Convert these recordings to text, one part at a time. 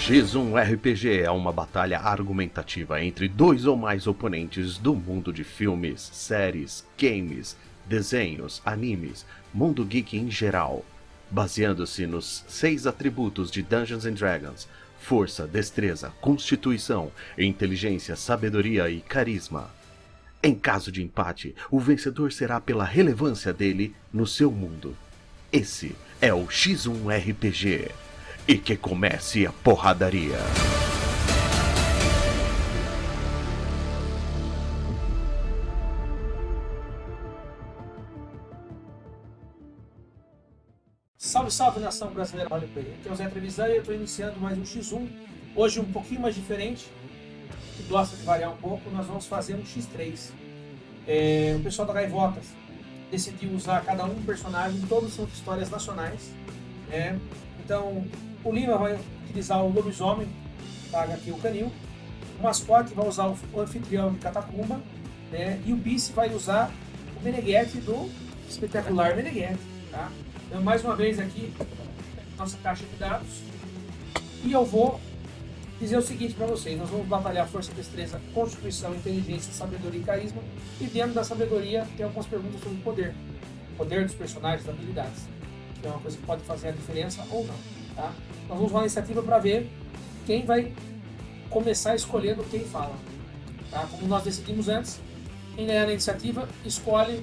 X1 RPG é uma batalha argumentativa entre dois ou mais oponentes do mundo de filmes, séries, games, desenhos, animes, mundo geek em geral, baseando-se nos 6 atributos de Dungeons & Dragons: força, destreza, constituição, inteligência, sabedoria e carisma. Em caso de empate, o vencedor será pela relevância dele no seu mundo. Esse é o X1 RPG. E que comece a porradaria. Salve, salve, nação brasileira roleplay. Aqui é o Zé Trevisan e eu estou iniciando mais um X1. Hoje um pouquinho mais diferente, que gosta de variar um pouco, nós vamos fazer um X3. O pessoal da Gaivotas decidiu usar cada um personagem, todos são de histórias nacionais. Então, o Lima vai utilizar o lobisomem, paga aqui o canil. O mascote vai usar o anfitrião de Catacumba, e o Bice vai usar o Meneghetti do espetacular Meneghetti. Tá? Então, mais uma vez aqui, nossa caixa de dados. E eu vou dizer o seguinte para vocês: nós vamos batalhar força, destreza, constituição, inteligência, sabedoria e carisma. E dentro da sabedoria tem algumas perguntas sobre o poder. O poder dos personagens, das habilidades. Que é uma coisa que pode fazer a diferença ou não. Tá? Nós vamos usar a iniciativa para ver quem vai começar escolhendo quem fala. Tá? Como nós decidimos antes, quem ganhar na iniciativa escolhe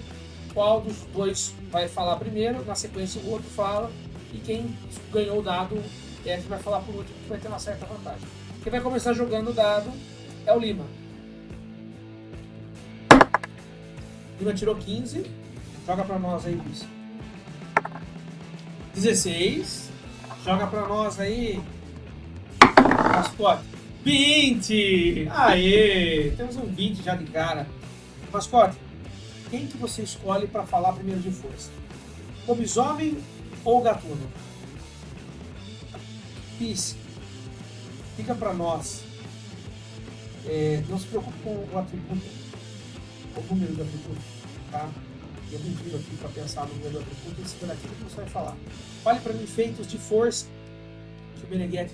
qual dos dois vai falar primeiro, na sequência o outro fala, e quem ganhou o dado é que vai falar por último, que vai ter uma certa vantagem. Quem vai começar jogando o dado é o Lima. Lima tirou 15, joga para nós aí, Luiz. 16. Joga pra nós aí, mascote. 20! Aê! Temos um 20 já de cara. Mascote, quem que você escolhe pra falar primeiro de força? Lobisomem ou gatuno? Peace, fica pra nós. Não se preocupe com o atributo, o número do atributo, tá? Eu me viro aqui para pensar no número do atributo e seguir aquilo que você vai falar. Fale para mim feitos de força que o Meneghetti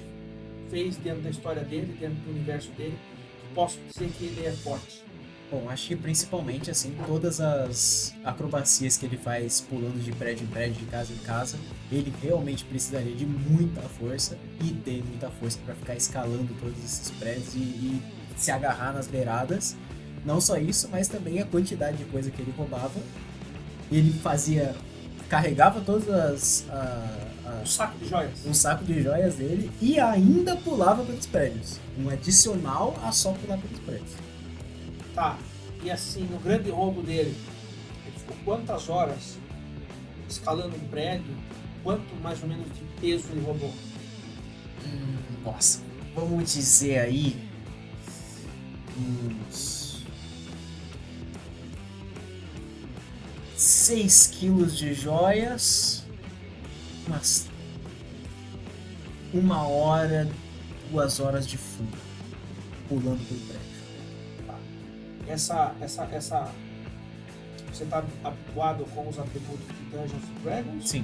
fez dentro da história dele, dentro do universo dele, que posso dizer que ele é forte. Bom, acho que principalmente assim, todas as acrobacias que ele faz pulando de prédio em prédio, de casa em casa, ele realmente precisaria de muita força e tem muita força para ficar escalando todos esses prédios e se agarrar nas beiradas. Não só isso, mas também a quantidade de coisa que ele roubava. Ele carregava todas Um saco de joias. um saco de joias dele e ainda pulava pelos prédios. Um adicional a só pular pelos prédios. Tá, e assim, no grande roubo dele, ele ficou quantas horas escalando um prédio? Quanto mais ou menos de peso ele roubou? Nossa, vamos dizer aí uns 6 quilos de joias, umas 1 hora, 2 horas de fuga, pulando pelo prédio. Essa você está habituado com os atributos de Dungeons & Dragons? Sim.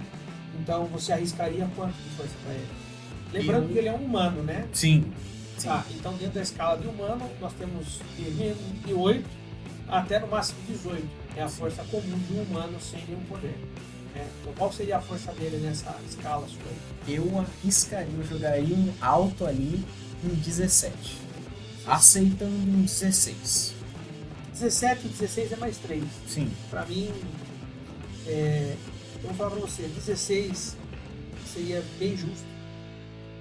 Então você arriscaria quanto de força para ele? Lembrando que ele é um humano, né? Sim. Tá, então dentro da escala de humano nós temos de 8 até no máximo 18. É a força comum de um humano sem nenhum poder. Então qual seria a força dele nessa escala sua aí? Eu arriscaria, eu jogaria um alto ali em 17. Aceitando um 16. 17 e 16 é mais 3. Sim. Pra mim, eu vou falar pra você, 16 seria bem justo.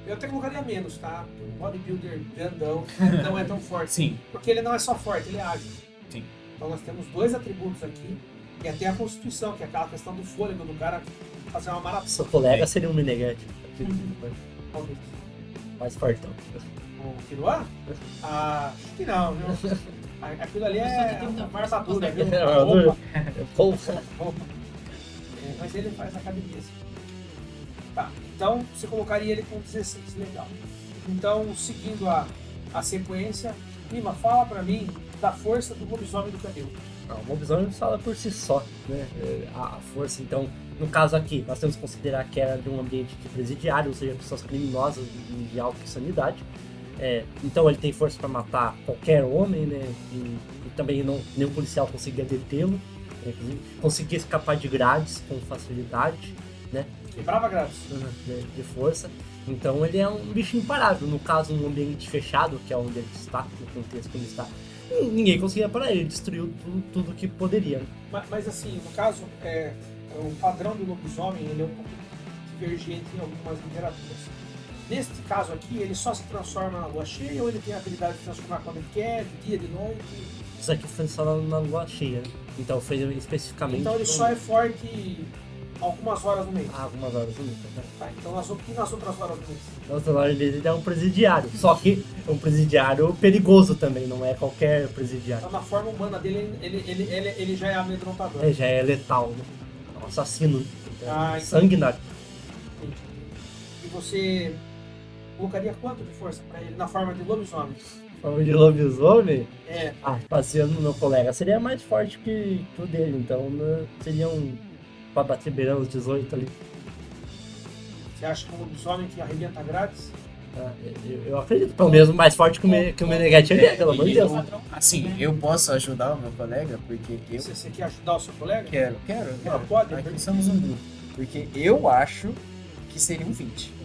Eu até colocaria menos, tá? Um bodybuilder grandão não é tão forte. Sim. Porque ele não é só forte, ele é ágil. Sim. Então nós temos 2 atributos aqui, e até a constituição, que é aquela questão do fôlego do cara fazer uma maratona. Seu colega seria um Meneghetti. Talvez. Mais fortão. O Kiruá? Acho que não, viu? Aquilo ali é uma armadura, viu? Roupa. Mas ele faz academia. Tá, então você colocaria ele com 16, legal. Então, seguindo a sequência, Lima, fala pra mim da força do lobisomem do Canil. O lobisomem fala por si só, né? A força, então, No caso aqui, nós temos que considerar que era de um ambiente de presidiário, ou seja, pessoas criminosas de alta insanidade. Então ele tem força para matar qualquer homem, né? E também nenhum policial conseguia detê-lo. Inclusive, conseguia escapar de grades com facilidade, né? Quebrava grades. De força. Então ele é um bicho imparável. No caso, um ambiente fechado, que é onde ele está, no contexto que ele está, ninguém conseguia parar ele, destruiu tudo que poderia. Mas assim, no caso, o padrão do lobisomem ele é um pouco divergente em algumas literaturas. Neste caso aqui, ele só se transforma na lua cheia ou ele tem a habilidade de transformar quando ele quer, de dia, de noite? Isso aqui foi só na lua cheia, né? Então foi especificamente... Então ele só é forte algumas horas no mês? Algumas horas no mês, né? Tá, então nas outras horas do mês? Nas outras horas ele é um presidiário, só que é um presidiário perigoso também, não é qualquer presidiário. Então na forma humana dele, ele já é amedrontador. Já é letal, né? É um assassino, então... sanguinário. Entendi. E você colocaria quanto de força pra ele na forma de lobisomem? Forma de lobisomem? É. Passeando no meu colega, seria mais forte que o dele, então seria pra bater beirando os 18 ali. Você acha que um lobisomem que arrebenta grades? Eu acredito, pelo menos mais forte que o Meneghetti ele é, pelo amor de Deus. Assim, eu posso ajudar o meu colega, porque Você quer ajudar o seu colega? Quero. Pode. Aqui somos um grupo. Porque eu acho que seria um 20.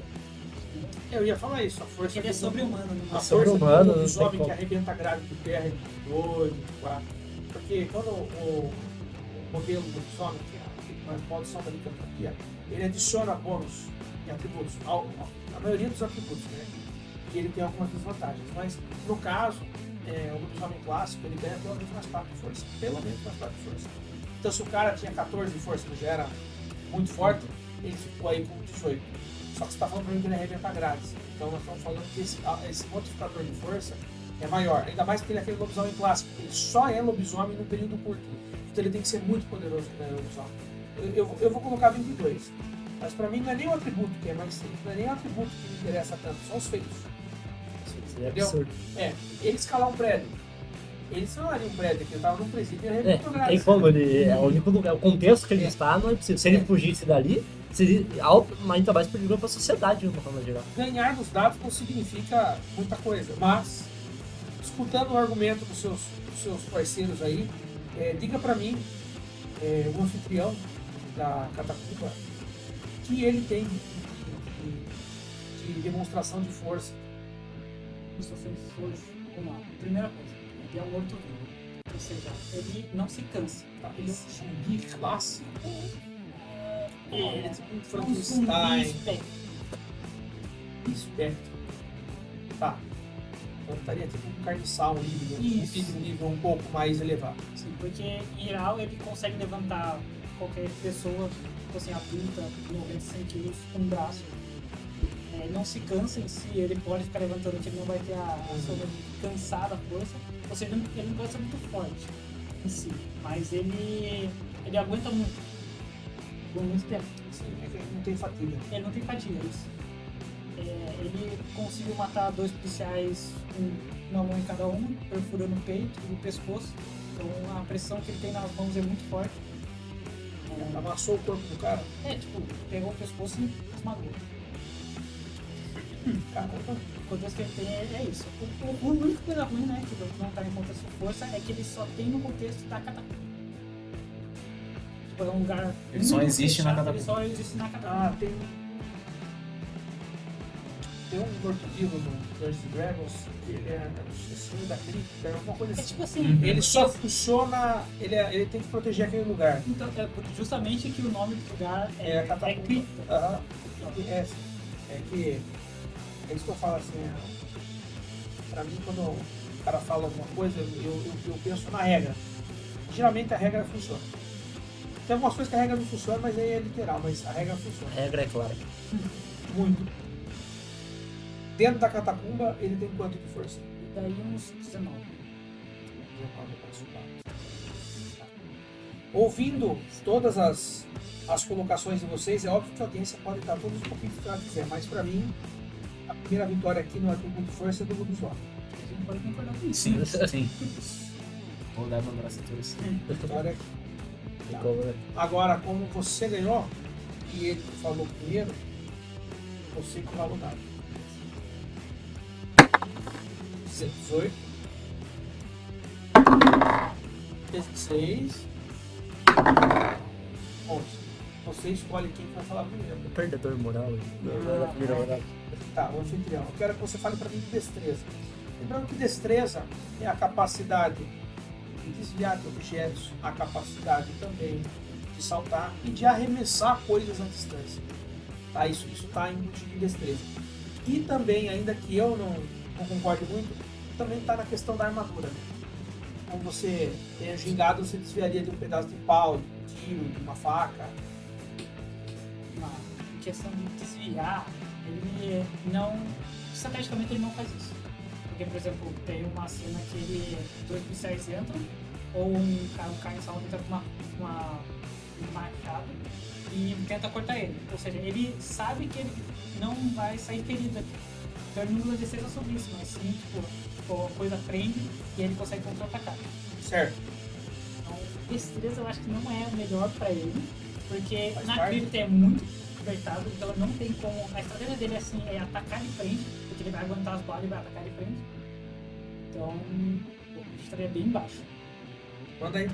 Eu ia falar isso, a força Ele é sobre-humano, né? A sobre-humano, força do não lobisomem tem que como. arrebenta grade de terra de 2, de 4. Porque quando o modelo do lobisomem, que é a maldição da licantropia, ele adiciona bônus em atributos, a maioria dos atributos, né? E ele tem algumas desvantagens. Mas no caso, o lobisomem clássico, ele ganha pelo menos mais 4 de força. Pelo menos mais 4 de força. Então se o cara tinha 14 de força, ele já era muito forte, ele ficou aí com 18. Só que você está falando para mim que ele arrebenta grades. Então nós estamos falando que esse modificador de força é maior. Ainda mais porque ele é aquele lobisomem clássico. Ele só é lobisomem num período curto. Então ele tem que ser muito poderoso para ele lobisomem. Eu vou colocar 22. Mas para mim não é nem o atributo que é mais simples. Não é nem o atributo que me interessa tanto. São os feitos. Seria absurdo. Ele escalar um prédio. Ele escalaria um prédio aqui. Ele estava num presídio e arrebentou Tem grades. como, é o único lugar, o contexto que ele está não é possível. Se ele fugisse dali, seria ainda mais perigoso para a sociedade de uma forma geral. Ganhar nos dados não significa muita coisa, mas escutando o argumento dos seus parceiros aí, diga pra mim, o anfitrião da Catacumba, que ele tem de demonstração de força. Demonstrações de força. Vamos lá. Primeira coisa, ele é um morto-vivo. Ou seja, ele não se cansa. Tá? Ele é um zumbi clássico. Ele é tipo um um Frankenstein. zumbi Espectro. Tá. Então estaria tipo um carniçal livre, um nível um pouco mais elevado. Sim, porque em geral ele consegue levantar qualquer pessoa, tipo assim, adulta, 90, 100 quilos, com um braço. Não se cansa em si, ele pode ficar levantando que ele não vai ter a sombra de cansar da força. Ou seja, ele não pode ser muito forte em si, mas ele aguenta muito. Por muito tempo. Sim, é que ele não tem fatiga. Ele não tem fadiga, isso. Ele conseguiu matar 2 policiais com uma mão em cada um, perfurando o peito e o pescoço. Então a pressão que ele tem nas mãos é muito forte. Amassou o corpo do cara. Tipo, pegou o pescoço e esmagou. Caramba. O contexto que ele tem é isso. A única coisa ruim, né, que não tá em contexto de força, é que ele só tem no contexto da catacumba. Tipo, é um lugar. Ele só muito existe na fechado, catacumba. Ele só existe na catacumba. Tem um morto-vivo no Dungeons & Dragons, que ele é assassino da cripta, alguma coisa É assim. tipo assim. Ele só funciona, ele tem que proteger aquele lugar. Então, justamente que o nome do lugar é Catacumba. cripta. Aham. É isso que eu falo assim, pra mim quando o cara fala alguma coisa, eu penso na regra. Geralmente a regra funciona. Tem algumas coisas que a regra não funciona, mas aí é literal, mas a regra funciona. A regra é clara. Muito. Dentro da catacumba, ele tem quanto de força? E daí uns 19. Ouvindo todas as colocações de vocês, é óbvio que a audiência pode estar todos um pouquinho que ela quiser, mas pra mim, a primeira vitória aqui no atributo de força é do lobisomem. A gente pode concordar com isso. Sim. Vou dar meu braço a todos. Vitória aqui. tem como, né? Agora, como você ganhou, e ele falou primeiro, você que vai mudar. 18. 16. 11. Você escolhe quem vai falar primeiro. O perdedor moral, da primeira rodada. Tá, o anfitrião. Eu quero que você fale para mim de destreza. Lembrando que destreza é a capacidade de desviar de objetos, a capacidade também de saltar e de arremessar coisas à distância. Tá? Isso está embutido em destreza. E também, ainda que eu não concorde muito, também está na questão da armadura. Como você tem a gingada, você desviaria de um pedaço de pau, de um tiro, de uma faca. Em questão de desviar, ele não. Estrategicamente ele não faz isso. Porque, por exemplo, tem uma cena que dois policiais entram, ou um cara em salão entra com um machado e tenta cortar ele. Ou seja, ele sabe que ele não vai sair ferido aqui. Então ele não usa destreza sobre isso, mas sim, tipo, a coisa prende e ele consegue contra-atacar. Certo. Então, destreza eu acho que não é o melhor pra ele, porque Faz na parte. cripta é muito apertado, então não tem como. A estratégia dele é assim, é atacar de frente, porque ele vai aguentar as balas e vai atacar de frente. Então, o estaria bem baixo. Manda aí.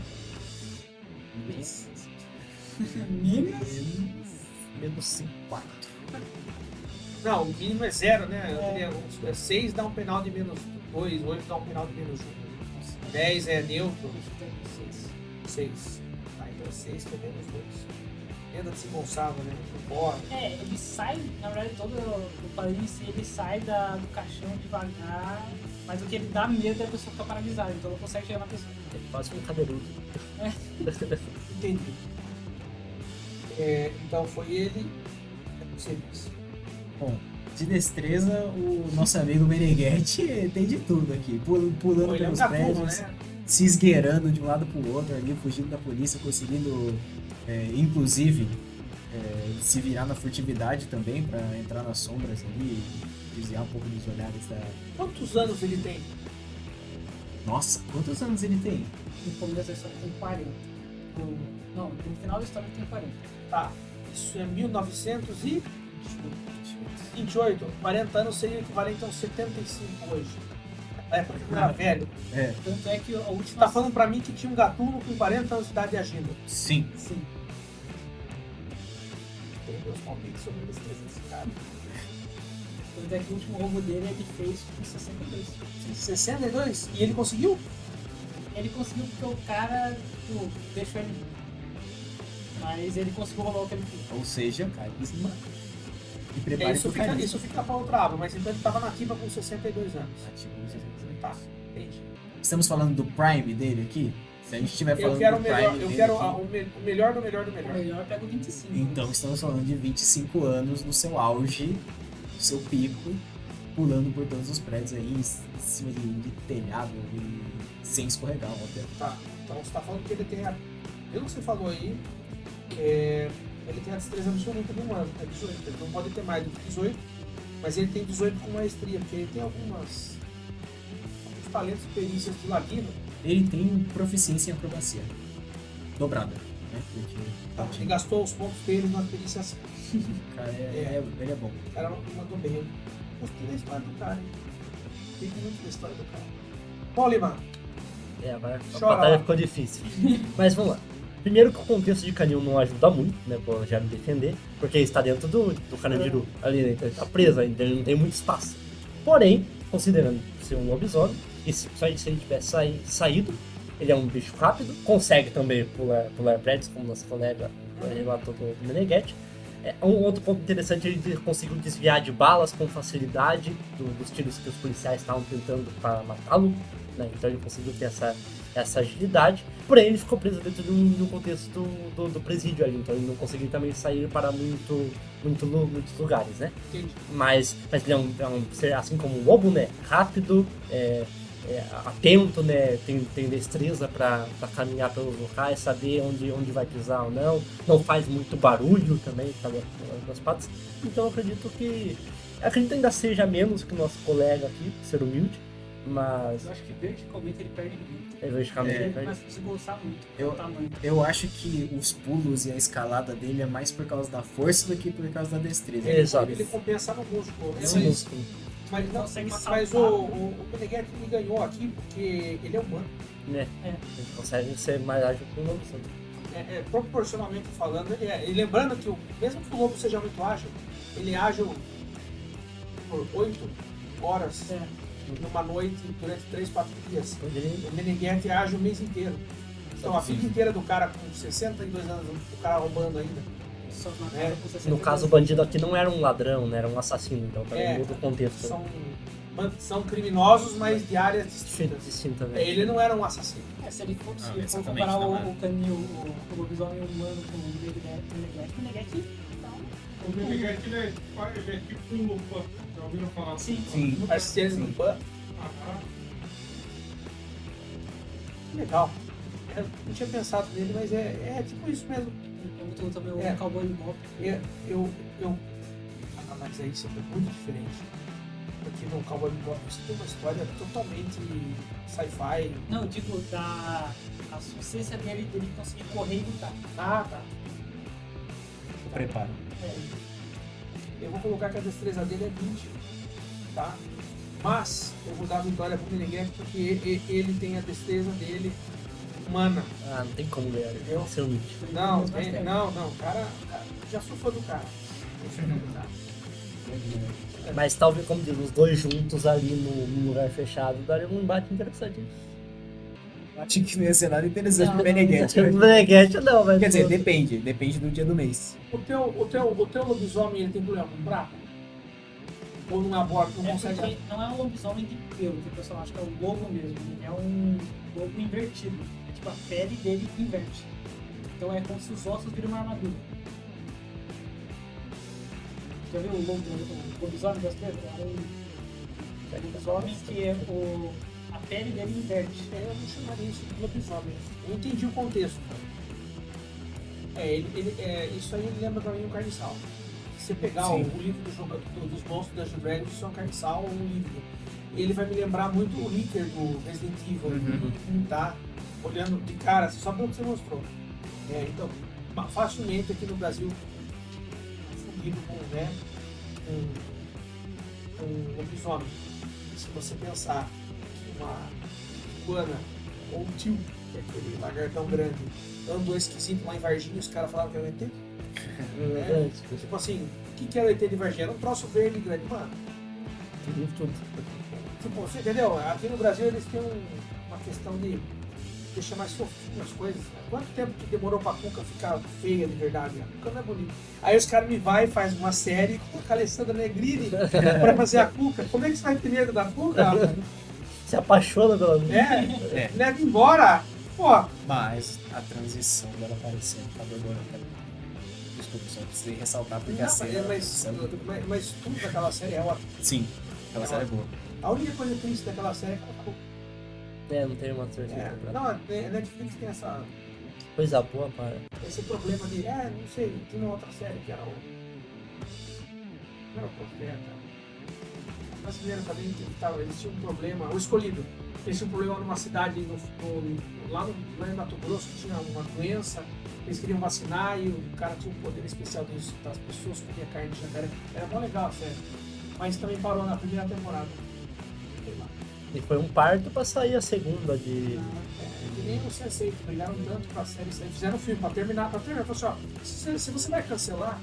Menos 5, 4. Não, o mínimo é 0, né? Eu teria 6 dá um penal de menos 2, 8 dá um penal de menos 1. 10 é neutro. 6. Ah, então 6 que é menos 2. Tenda de se Gonçalo, né? Não pode. Ele sai, na verdade, todo o padrinho em si, ele sai do caixão devagar, mas o que ele dá medo é a pessoa ficar paralisada, então não consegue chegar na pessoa. Ele faz um cadeirudo. Entendi. Então foi ele. É você disse. Bom, de destreza, o nosso amigo Meneghetti tem de tudo aqui. Pulando Ele é um pelos gatuno, prédios, né? se esgueirando de um lado pro outro ali, fugindo da polícia, conseguindo, inclusive, se virar na furtividade também pra entrar nas sombras ali e desviar um pouco dos olhares da... Quantos anos ele tem? Nossa, quantos anos ele tem? No começo da história tem 40. No final da história tem 40. Tá. Isso é 1928. 40 anos seria o equivalente a uns 75 hoje. Na época que eu era velho. Tanto é que a Você última. tá falando pra mim que tinha um gatuno com 40 anos de idade agindo. Sim. Sim. Tem meus palpites sobre a destreza desse cara. Tanto é que o último roubo dele ele fez com 62. 62? E ele conseguiu? Ele conseguiu porque o cara deixou ele. Mas ele conseguiu roubar o que ele fez. Ou seja, carisma. E prepare Isso pro carisma. fica pra outra aba, mas então ele tava nativa com 62 anos. Ativo, Tá, entendi. Estamos falando do Prime dele aqui? Se a gente estiver falando Eu quero o do melhor, Prime eu dele quero aqui, o melhor do melhor do O melhor. melhor pega o 25. então estamos falando de 25 anos no seu auge, no seu pico, pulando por todos os prédios aí, em cima de telhado e sem escorregar, óbvio. Tá, então você tá falando que ele tem pelo que você falou aí, ele tem a destreza absoluta de um ano, é 18. Ele não pode ter mais do que 18, mas ele tem 18 com maestria, porque ele tem alguns talentos e perícias de ladino. Ele tem proficiência em acrobacia. Dobrada, né? Porque Ele gastou os pontos dele na perícia assim. o cara ele é bom. O cara mandou bem. Eu gostei da história do cara, hein? Gostei muito da história do cara. Bom, Lima, Agora a Chora batalha lá. ficou difícil. Mas vamos lá. Primeiro que o contexto de Canil não ajuda muito, né, pra já me defender, porque está dentro do Carandiru ali, né, então ele tá preso ainda, ele não tem muito espaço. Porém, considerando ser um lobisomem, e se ele tivesse saído, ele é um bicho rápido, consegue também pular prédios, como nosso colega relatou do Meneghetti. Um outro ponto interessante, ele conseguiu desviar de balas com facilidade dos tiros que os policiais estavam tentando para matá-lo, né? Então ele conseguiu ter essa agilidade, porém ele ficou preso dentro de um contexto do presídio ali, então ele não conseguiu também sair para muitos lugares, né? entendi. Mas ele é um ser, assim como um lobo, né? Rápido, atento, né? Tem destreza para caminhar pelos locais, saber onde vai pisar ou não faz muito barulho também nas patas. Então eu acredito ainda seja menos que o nosso colega aqui, ser humilde, Mas Eu acho que verticalmente ele perde muito. verticamente É. ele Ele perde. começa a desgostar muito. Eu- O tamanho. Eu acho que os pulos e a escalada dele é mais por causa da força do que por causa da destreza. Exato. Ele compensa no músculo. Esse músculo. Mas, não, Consegue mas saltar. o Meneghetti me ganhou aqui porque ele é humano. Né? Ele consegue ser mais ágil que um lobisomem. Proporcionalmente falando, ele é. E lembrando que mesmo que o lobo seja muito ágil, ele é ágil por 8 horas É. numa noite durante 3, 4 dias. Ele- O Meneghetti é ágil o mês inteiro. Então a vida inteira do cara com 62 anos, o cara roubando ainda. Só na É, casa com 60 No caso, o bandido aqui não era um ladrão, né? Era um assassino, então também muda o contexto. São criminosos, mas de áreas distintas. Distinta, né? Ele não era um assassino. Se ele for, se for exatamente, comparar não o é. canil, o lobisomem humano com o Meneghetti, então, O Meneghetti, ele é tipo um Lupin. Já ouviram falar? sim, Sim. Parceiros do PAN. Aham. Que legal. Eu não tinha pensado nele, mas é tipo isso mesmo. é muito também É. o Cowboy Bebop. Mas aí isso é muito diferente. Porque no Cowboy Bebop você tem uma história totalmente sci-fi. Não, eu digo da a sucessência dele conseguir correr e lutar. Ah, tá. O preparo. É, Eu vou colocar que a destreza dele é 20, tá? Mas eu vou dar a vitória pro Meneghetti porque ele tem a destreza dele humana. Ah, não tem como ganhar. Entendeu? Tem que ser um Nietzsche. Não, cara, já sou fã do cara. Eu sou fã do cara. Mas talvez, como diz, os dois juntos ali num lugar fechado daria um embate interessantíssimo. Acho que não ia ser nada interessante Não, pro Meneghetti. O Meneghetti não, mas. Quer dizer, depende do dia do mês. O teu lobisomem ele tem problema com braço? Ou não aborda, não é consegue? porque não é um lobisomem de pelo, que o pessoal acha que é um lobo mesmo. É um lobo invertido. É tipo a pele dele inverte. Então é como se os ossos viram uma armadura. Já viu o lobisomem brasileiro? É um lobisomem que a pele dele inverte. Eu não chamaria isso de lobisomem. Eu entendi o contexto. Isso aí lembra pra mim um carniçal. Se você pegar o Sim. livro dos monstros da Judragon, isso é um carniçal ou um livro. Ele vai me lembrar muito o Licker do Resident Evil, tá? Olhando de cara, só pelo que você mostrou. Então, facilmente aqui no Brasil, fundido com, né, um lobisomem. Se você pensar que uma iguana ou um tio, que é aquele lagartão grande, andou esquisito lá em Varginha, os caras falavam que era o ET. Tipo assim, o que era o ET de Varginha? Era um troço verde grande, mano. Tudo. Tipo, você entendeu? Aqui no Brasil eles têm uma questão de deixar mais fofinho as coisas. Quanto tempo que demorou pra Cuca ficar feia de verdade? A Cuca não é bonita. Aí os caras me vai e faz uma série com a Alessandra Negrini pra fazer a Cuca. Como é que você vai ter medo da Cuca? Se apaixona pela vida. Leva embora. Pô, Mas a transição dela aparecendo tá borboleta. Desculpa, só precisei ressaltar porque a não, cena. mas tudo daquela série é ótimo. Sim, aquela série é boa. A única coisa triste daquela série é que ela acabou. Não tem uma terceira temporada. Não, a Netflix tem Coisa boa, para. esse problema de, não sei, tinha uma outra série que era o. Não era o Profeta. O brasileiro também eles tinham um problema, o Escolhido. Eles tinham um problema numa cidade lá em Mato Grosso que tinha uma doença, eles queriam vacinar e o cara tinha um poder especial de ressuscitar as pessoas, comia carne de jacaré. Era mó legal a série. Mas também parou na primeira temporada. Sei lá. E foi um parto pra sair a segunda de. Que nem o Sense8, brigaram tanto pra série, fizeram um filme pra terminar, falaram assim, ó, se você vai cancelar,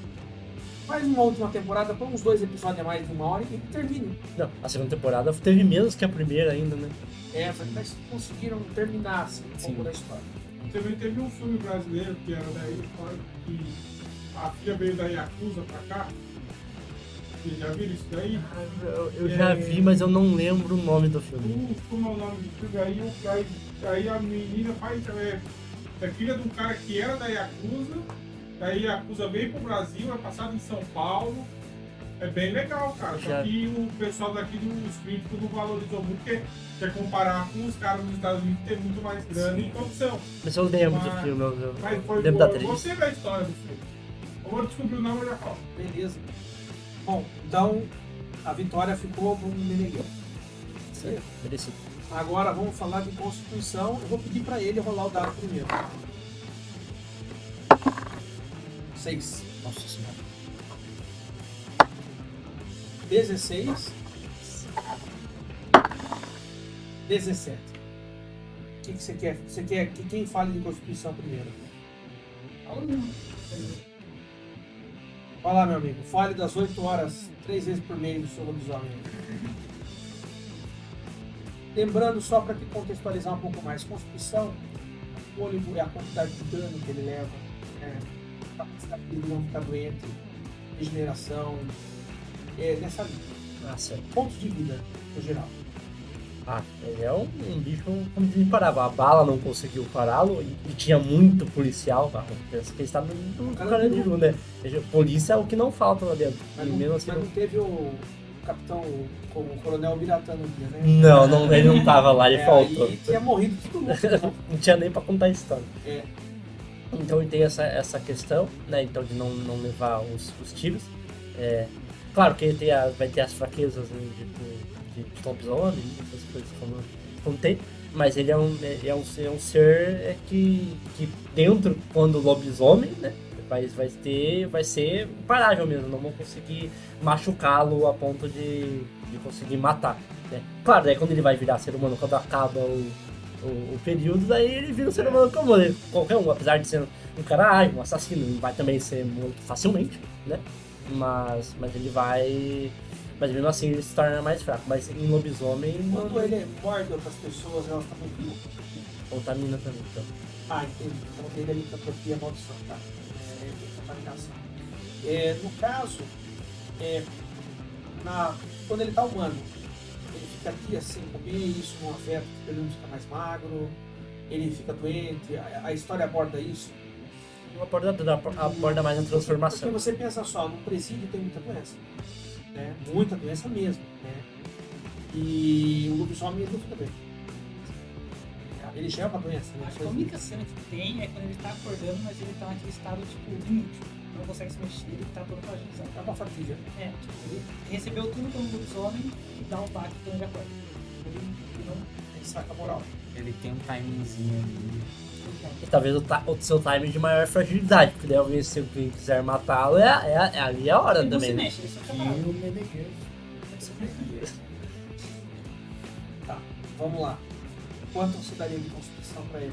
faz uma última temporada, põe uns 2 episódios a mais de 1 hora e termine. Não, a segunda temporada teve menos que a primeira ainda, né? Mas conseguiram terminar assim, um pouco Sim. da história. Também teve um filme brasileiro que era daí, que a filha veio da Yakuza pra cá. Vocês já viram isso daí? Eu já vi, mas eu não lembro o nome do filme. Como é o nome do filme? Aí a menina é filha de um cara que era da Yakuza. Daí a Yakuza veio pro Brasil, é passado em São Paulo. É bem legal, cara. Só Já. que o pessoal daqui dos críticos não valorizou muito, porque quer comparar com os caras dos Estados Unidos que tem muito mais grana e produção. Mas eu lembro do Mas- filme, eu Mas foi lembro da boa. atriz. Você vê a história do filme. Eu vou descobrir o nome e já falo. Beleza. Bom, então a vitória ficou com o Meneghetti. Merecido. Merecido. Agora vamos falar de Constituição. Eu vou pedir pra ele rolar o dado primeiro. 6. Nossa senhora. 16. 17. O que você quer? Você quer que quem fale de Constituição primeiro? Vai lá, meu amigo. Fale das 8 horas, 3 vezes por mês do seu lobisomem. Lembrando, só para te contextualizar um pouco mais, Constituição, o fôlego é a quantidade de dano que ele leva, a capacidade de não ficar doente, regeneração, nessa linha. Ah, certo. Pontos de vida, no geral. Ah, ele é um bicho como de imparável. A bala não conseguiu pará-lo e tinha muito policial. Tá? Pensa que ele está no Carandiru, né? Polícia é o que não falta lá dentro. Mas, E não, mesmo assim, mas não teve o capitão, o coronel Biratã no dia, né? não, ele não tava lá, ele faltou. Aí tinha morrido todo mundo. Não tinha nem pra contar a história. É. Então ele tem essa questão, né? Então de não levar os tiros. Claro que ele vai ter as fraquezas, né, de lobisomem, essas coisas como tem. Mas ele é um ser que dentro, quando lobisomem, né? Vai ser imparável mesmo, não vão conseguir machucá-lo a ponto de conseguir matar, né? Claro, daí quando ele vai virar ser humano, quando acaba o período, daí ele vira um ser humano como qualquer um, apesar de ser um cara ágil, um assassino, ele vai também ser morto facilmente, né? Mas ele vai... Mas mesmo assim ele se torna mais fraco, mas em lobisomem... Quando ele morde outras pessoas, elas também ficam. Contamina também, então. Ah, entendi. Então dele é licantropia e maldição, tá? Contaminação. No caso, quando ele tá humano, ele fica dias sem comer, isso não afeta, ele não fica mais magro, ele fica doente, a história aborda isso. Aborda mais a transformação. Porque você pensa só, no presídio tem muita doença, né? Muita doença mesmo, né? E o lobisomem ele não fica doente. Ele chama a doença, né? Acho que a única cena que tem é quando ele tá acordando, mas ele tá naquele estado, tipo, inútil. Não consegue se mexer, ele tá todo fragilizado. É uma fatiga. Tipo, ele recebeu tudo como lobisomem e dá um baque quando ele acorda. Ele não Saca a moral. Ele tem um timingzinho ali. E talvez o seu time de maior fragilidade, porque daí alguém, se alguém quiser matá-lo, ali é a hora ele não também, se né? mexe, ele só E fica parado. o Meneghel. Tá, vamos lá. Quanto você daria de constituição pra ele?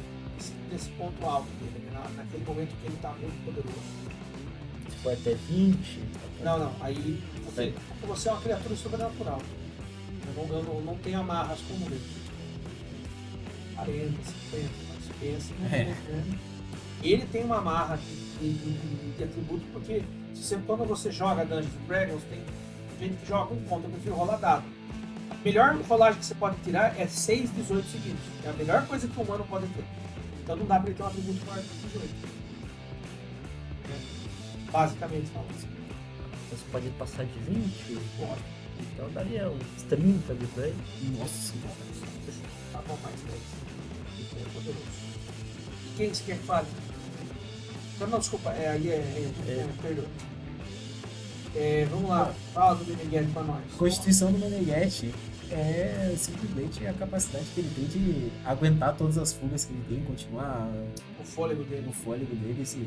Nesse ponto alto dele, naquele momento que ele tá muito poderoso. Se for até 20... Não, aí você é uma criatura sobrenatural. Eu não tenho amarras como ele. 40, 50, mas pensa. Ele tem uma amarra de atributo, porque quando você joga Dungeons & Dragons, tem gente que joga com conta, eu prefiro rolar dado. A melhor rolagem que você pode tirar é 6, 18 seguidos. É a melhor coisa que o humano pode ter. Então não dá pra ele ter um atributo maior que 18. Basicamente falando assim. Você pode passar de 20? Pode. Então daria uns 30 ali pra ele. Nossa, Tá bom, mais 10. Isso é poderoso. E quem você quer que fale? Não, desculpa, perdoa. Vamos lá, fala do Meneghetti pra nós. a Constituição do Meneghetti é simplesmente a capacidade que ele tem de aguentar todas as fugas que ele tem, continuar O fôlego dele. no fôlego dele, assim,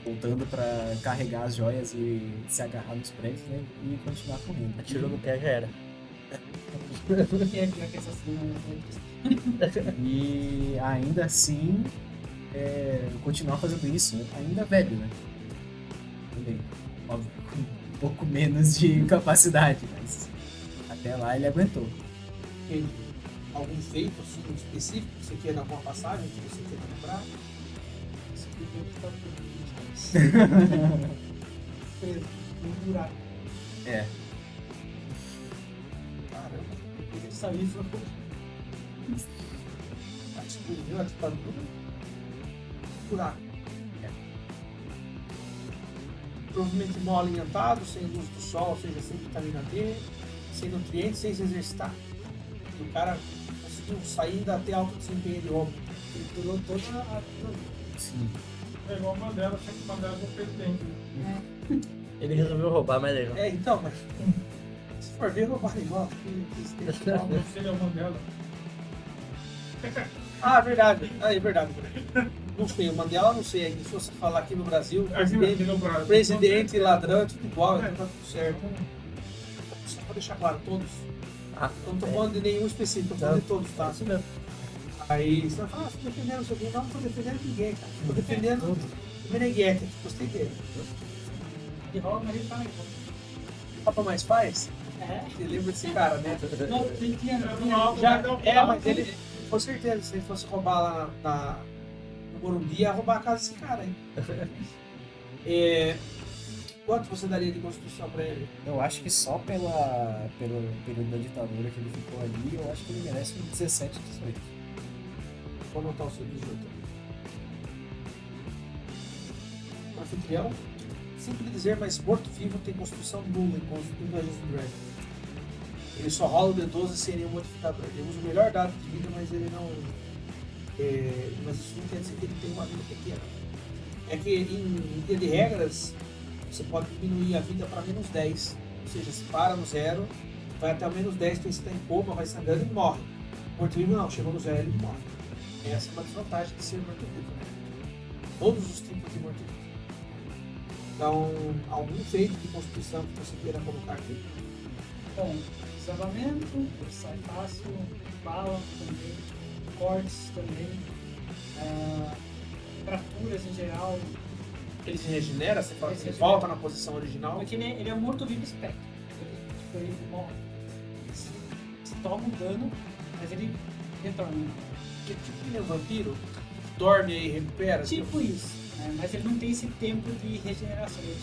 voltando pra carregar as joias e se agarrar nos prédios, né, e continuar correndo. Atirou no pé, já era. Que é que essa cena E ainda assim, continuar fazendo isso, ainda velho, né? Também, óbvio, com um pouco menos de capacidade, mas até lá ele aguentou. Tem algum feito assim, específico que você queira, alguma passagem que você queira lembrar? preso, um buraco. Caramba, Ele saiu e foi descobriu a ditadura. Buraco. Provavelmente mal alimentado, sem luz do sol, ou seja, sem vitamina D, sem nutrientes, sem se exercitar. E o cara conseguiu sair da até alto desempenho de roubo. Ele durou toda a vida. Sim. É igual o Mandela, tinha que mandar no presidente. Ele resolveu roubar, mas legal. Então, mas Se for ver, eu vou igual. Não sei a Mandela. Ah, verdade. Ah, é verdade. Não sei, o Mandela não sei. Se você falar aqui no Brasil, presidente e ladrão, é tudo igual, então tá tudo certo. Só pra deixar claro, todos. Eu não tô falando de nenhum específico, tô falando de todos, tá? Isso mesmo. Aí você vai falar, você tá defendendo isso aqui? Não, não tô defendendo ninguém, cara. Tô defendendo o Meneghetti, gostei dele. De rola, mas ele tá aí. O Papa Mais faz? É. Você lembra desse cara, né? Não, tem que Já, mas ele, com certeza, se ele fosse roubar lá no Morumbi, ia roubar a casa desse cara, hein? Quanto você daria de Constituição pra ele? Eu acho que só pelo período da ditadura que ele ficou ali, eu acho que ele merece um 17, 18. Vou anotar o seu 18. Anfitrião? Simples dizer, mas morto-vivo tem Constituição nula em Dungeons & Dragons. Ele só rola o D12 sem nenhum modificador. Ele usa o melhor dado de vida, mas ele não... mas isso não quer dizer que ele tem uma vida pequena. É que em guia de regras, você pode diminuir a vida para menos 10. Ou seja, se para no 0, vai até o menos 10, então você está em coma, vai sangrando e morre. Morto-vivo não, chegou no 0 ele morre. Essa é uma desvantagem de ser morto-vivo, né? Todos os tipos de morto-vivo. Então, algum feito de Constituição que você queira colocar aqui? Bom, desabamento, sai fácil, bala também, cortes também, fraturas em geral. Ele se regenera, você fala Ele que ele se volta na posição original. Porque ele é morto-vivo espectro. Ele morre. Se toma um dano, mas ele retorna. Tipo que nem um vampiro, dorme e recupera. Tipo isso, né? Mas ele não tem esse tempo de regeneração. Ele,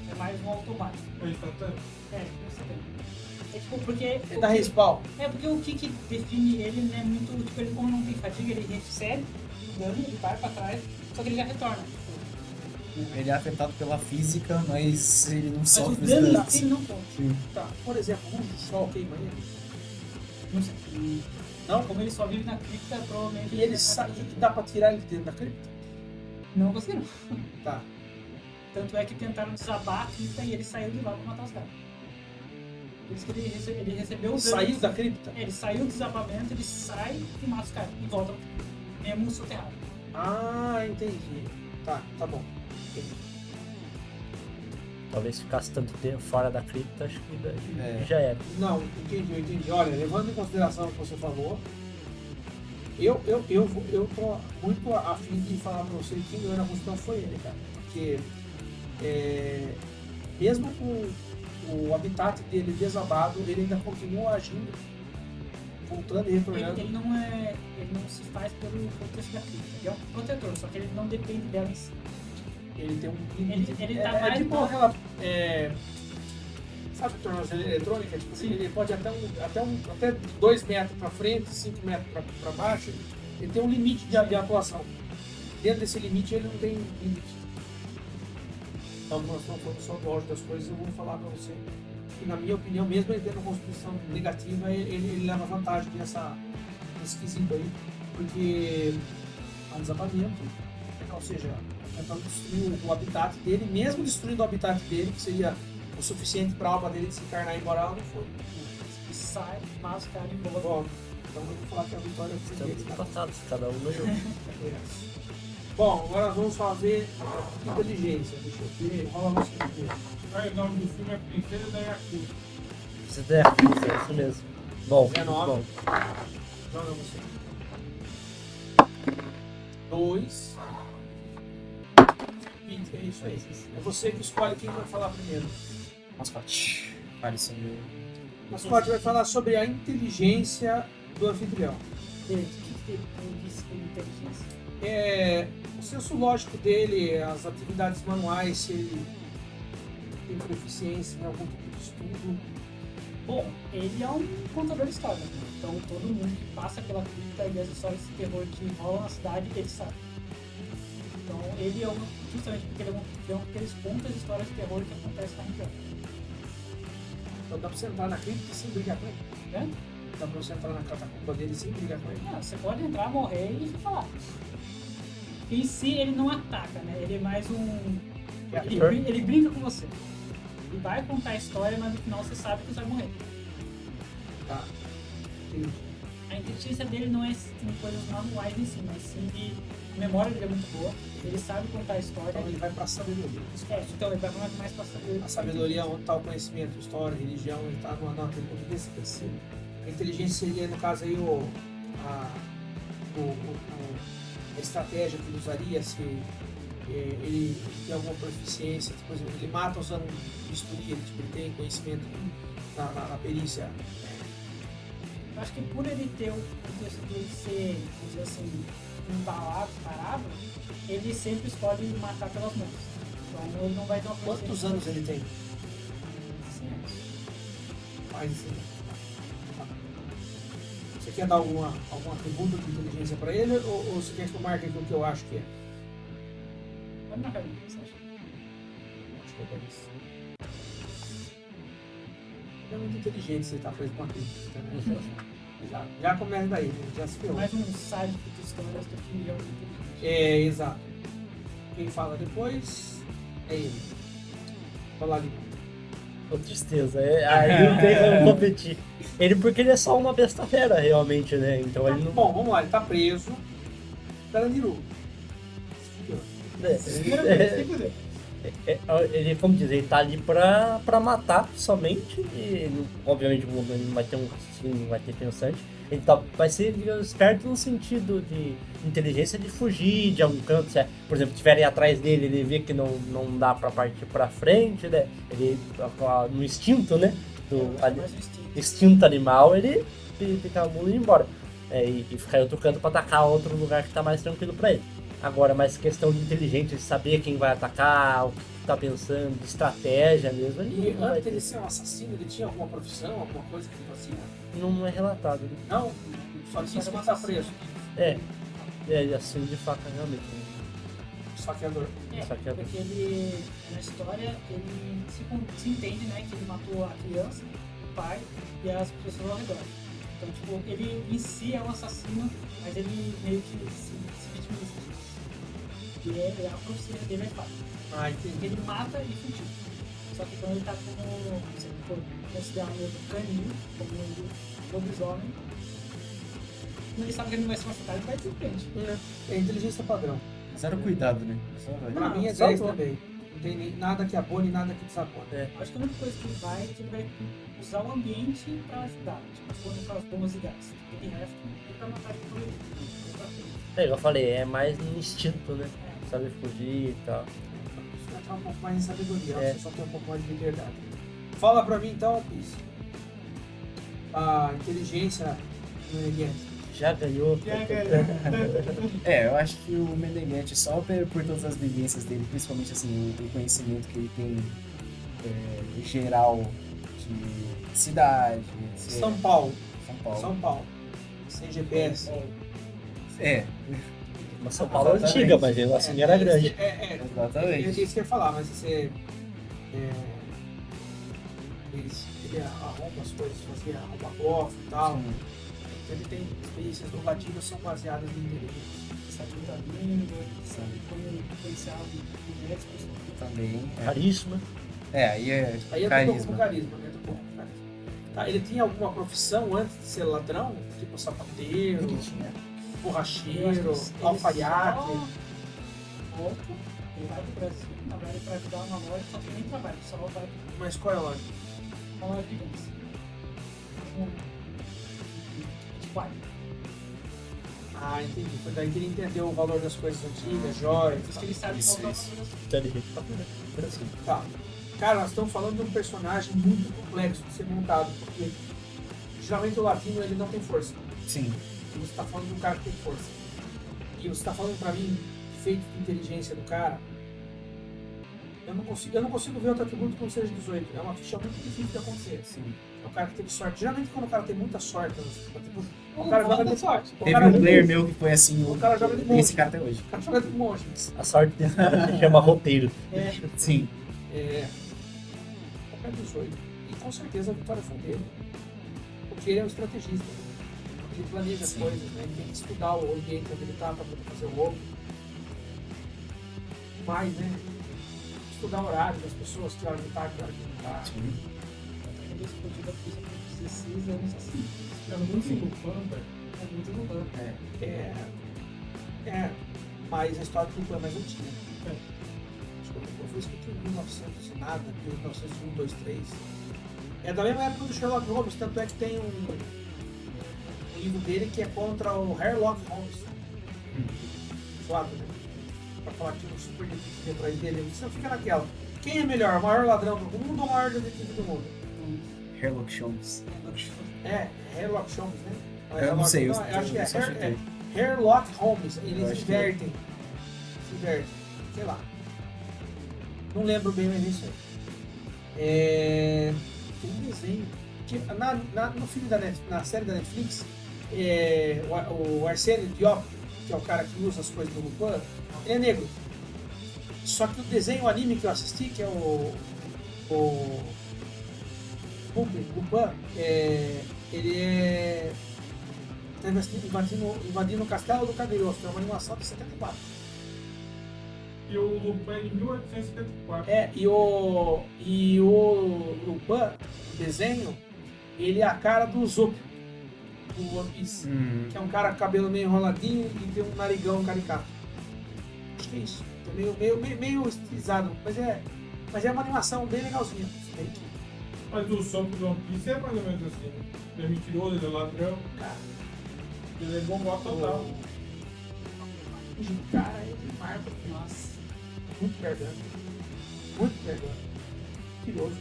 é mais um automático. Ele tá tanto. Você tem. É tipo, porque... Ele dá respawn. Porque o que define ele não é muito... Tipo, ele como não tem fadiga, ele recebe o dano, ele vai pra trás, só que ele já retorna. Ele é afetado pela física, mas ele não Mas o sofre os dano danos. ele não conta. Tá. Por exemplo, luz do sol queima ele. Não sei. Não, como ele só vive na cripta, provavelmente... E ele sai, dá pra tirar ele de dentro da cripta? Não conseguiram. Tá. Tanto é que tentaram desabar a cripta e ele saiu de lá pra matar os caras. Por isso que ele recebeu o dano. Saiu da cripta? Ele saiu do desabamento, ele sai e mata os caras. E volta mesmo soterrado. Ah, entendi. Tá bom. Entendi. Talvez ficasse tanto tempo fora da cripta, acho que daí já era. Não, entendi. Olha, levando em consideração o que você falou, eu tô muito afim de falar pra você que quem ganhou na Constituição foi ele, cara. Porque mesmo com o habitat dele desabado, ele ainda continua agindo, voltando e retornando. Ele não se faz pelo contexto da cripta. Ele é um protetor, só que ele não depende dela em si. Ele tem um limite. Ele tá mais tipo pra- aquela. Sabe tornozeleira eletrônica? Tipo assim, ele pode até 2 metros para frente, 5 metros para baixo. Ele tem um limite de atuação. Dentro desse limite ele não tem limite. Então, nós estamos falando só do ódio das coisas, eu vou falar para você que, na minha opinião, mesmo ele tendo uma constituição negativa, ele leva vantagem nesse quesito aí, porque há um desabamento, ou seja, tentando destruir o habitat dele, mesmo destruindo o habitat dele, que seria o suficiente para a alma dele desencarnar e embora, ela não foi. E sai, mata os caras e volta. Bom, então eu vou falar que a vitória foi Estamos dele. Tá? empatados, cada um no jogo. Bom, agora nós vamos fazer inteligência. Deixa eu ver. Rola a música aqui. Aí, o nome do filme é Princesa da Yakuza. Você tem é isso mesmo. Bom, 19. bom. Joga você. 2. 20. É isso aí. É você que escolhe quem vai falar primeiro. Mascote. Fale sobre o... O Mascote vai falar sobre a inteligência do anfitrião. O que ele disse com inteligência? O senso lógico dele, as atividades manuais, se ele tem proficiência em algum tipo de estudo. Bom, ele é um contador de história, né? Então todo mundo que passa pela cripta e as histórias de terror que rolam na cidade, ele sabe. Então ele é justamente porque ele é um anfitrião, porque eles contam as histórias de terror que acontecem na região. Então dá pra você entrar na cripta sem brigar com ele. Né? Dá pra você entrar na catacumba dele sem brigar com ele. Não, você pode entrar, morrer e ficar lá. Em si ele não ataca, né? Ele é mais um... Ele brinca com você. Ele vai contar a história, mas no final você sabe que você vai morrer. Tá. Entendi. A inteligência dele não é em coisas manuais em si, mas sim de... A memória dele é muito boa, ele sabe contar a história. Então ele vai pra sabedoria. Então ele vai mais pra saber. A sabedoria é onde está o conhecimento, história, religião, ele está no ponto desse princípio. A inteligência seria, no caso aí, a estratégia que ele usaria se ele tem alguma proficiência, por exemplo, ele mata usando bisturi, ele tem conhecimento na perícia. Eu acho que por ele ter o contexto dele ser, vamos dizer assim, embalado, parado, ele sempre escolhe matar pelas mãos. Então ele não vai ter uma coisa. Quantos anos ele tem? Sim, Mais assim. Você quer dar algum atributo de inteligência para ele ou você quer que eu marque aquilo que eu acho que é? Pode marcar aí, você acha? Acho que é isso. Ele é muito inteligente se ele está preso com a crítica. Né? Já começa daí, né? Já se ferrou. Mais um sádico de histórias do que é o inteligente. É, exato. Quem fala depois é ele. Fala ali. Com tristeza. Aí não tem como competir. Ele porque ele é só uma besta fera, realmente, né? Então ele não. Bom, vamos lá, ele tá preso. Carandiru. Ele, como dizer, ele tá ali pra matar somente. E obviamente o mundo não vai ter um raciocínio, não vai ter pensante. Ele vai ser esperto no sentido de inteligência de fugir de algum canto. Se, por exemplo, estiverem atrás dele, ele vê que não dá pra partir pra frente, né? Ele, no instinto, né? Instinto animal, ele fica mundo e ir embora. E ficar em outro canto pra atacar outro lugar que tá mais tranquilo pra ele. Agora, mais questão de inteligência, de saber quem vai atacar, o que tá pensando, de estratégia mesmo. E antes dele ser um assassino, ele tinha alguma profissão, alguma coisa que ele fazia? Não é relatado. Né? Não? Só disse que tá preso. Ele assume de faca realmente. Né? Saqueador. Porque ele, na história, ele se entende, né, que ele matou a criança, o pai e as pessoas ao redor. Então, tipo, ele em si é um assassino, mas ele meio que se vitimiza. E a profissão dele é fácil. Entendi. Ele mata e fugiu. Só que quando ele tá como, se ele for considerar mesmo canil, como um lobisomem, quando ele sabe que ele não vai se machucar, ele vai de frente. É inteligência padrão. Zero cuidado, né? Só vai. Pra mim é 10 também. Não tem nem nada que abone e nada que desabone. Acho que a única coisa que ele vai é que ele vai usar o ambiente pra ajudar. Tipo, quando aquelas bombas e gás. E de resto, ele vai matar ele por ele. Eu falei, é mais no instinto, né? Sabe fugir e tal. Isso vai entrar um pouco mais em sabedoria, você só tem um pouco mais de liberdade. Fala pra mim então, Pis. A inteligência no Meneghetti. Já ganhou. Eu acho que o Meneghetti, só por todas as vivências dele, principalmente assim, o conhecimento que ele tem geral de cidade, São Paulo. São Paulo. Sem GPS. Mas São Paulo é antiga, mas ele assim era grande. Exatamente. Eu ia falar, mas você. Ele arruma as coisas, fazia arruma cofre e tal. Sim. Então ele tem experiências narrativas são baseadas em inteligência. Sabe muita língua, sabe como influenciar o médico. Também. Caríssima. Aí é Aí entra um pouco com carisma. carisma, né? Tá, ele tinha alguma profissão antes de ser ladrão? Tipo sapateiro, Ele tinha. borracheiro, alfaiate? Ele vai pro Brasil, na verdade, pra ajudar uma loja, só que nem trabalha, só vai Mas qual é a loja? pra uma loja de games. Entendi. Foi daí que ele entendeu o valor das coisas antigas, joias. Por isso que ele sabe Isso, qual que é o isso. valor das Inteligente pra caramba. Assim. Tá. Cara, nós estamos falando de um personagem muito complexo de ser montado, porque geralmente o latino ele não tem força. Sim. E você está falando de um cara que tem força. E você está falando pra mim, feito de inteligência do cara, eu não consigo ver outro atributo que não seja 18. É uma ficha muito difícil de acontecer. Sim. É um cara que teve sorte. Geralmente quando o cara tem muita sorte, o cara joga de sorte. O Teve cara um player meu que foi assim, O cara joga de tem esse monge. cara até hoje. O cara joga de monge. A sorte desse cara se chama roteiro. Sim. Qualquer 18. E com certeza a vitória foi dele. Porque ele é um estrategista. Ele planeja as coisas, né? Ele tem que estudar o ambiente onde ele está para poder fazer o roubo. Mais, né? Estudar o horário das pessoas, que hora de tarde, que hora de Tá? Ele explodiu da polícia por 16 anos assim. É muito Lupin, velho. É muito Lupin. Mas a história do Lupin é mais antiga. Acho que o Lupin foi escrito em 1900 e nada, 1901, 2, 3. É da mesma época do Sherlock Holmes, tanto é que tem um livro dele que é contra o Sherlock Holmes. Suado, né? Pra falar que tinha um super detetive atrás dele. Você fica naquela. Quem é melhor, o maior ladrão do mundo ou o maior detetive do mundo? Sherlock Holmes. É, Sherlock Holmes, né? Eu não sei, eu acho que é só chutei. Sherlock Holmes. Eu Eles acho que invertem. Se invertem. Sei lá. Não lembro bem, mas é isso aí. Tem um desenho. Que, no filme na série da Netflix, o Arsène Diop, que é o cara que usa as coisas do Lupin, ele é negro. Só que o desenho, o anime que eu assisti, que é o Lupin, ele tá invadindo o Castelo do Cagliostro, é uma animação de 74. E o Lupin é de 1874. E o Lupin, o desenho, ele é a cara do Usopp, do One Piece, que é um cara com cabelo meio enroladinho e tem um narigão caricato. Acho que é isso. É meio estilizado, mas é uma animação bem legalzinha. Mas o som do One Piece é mais ou menos assim, né? Ele é mentiroso, ele é ladrão. Cara, Ele é bombó total. o cara é de marca. Nossa, muito garganta. Muito garganta. Mentiroso.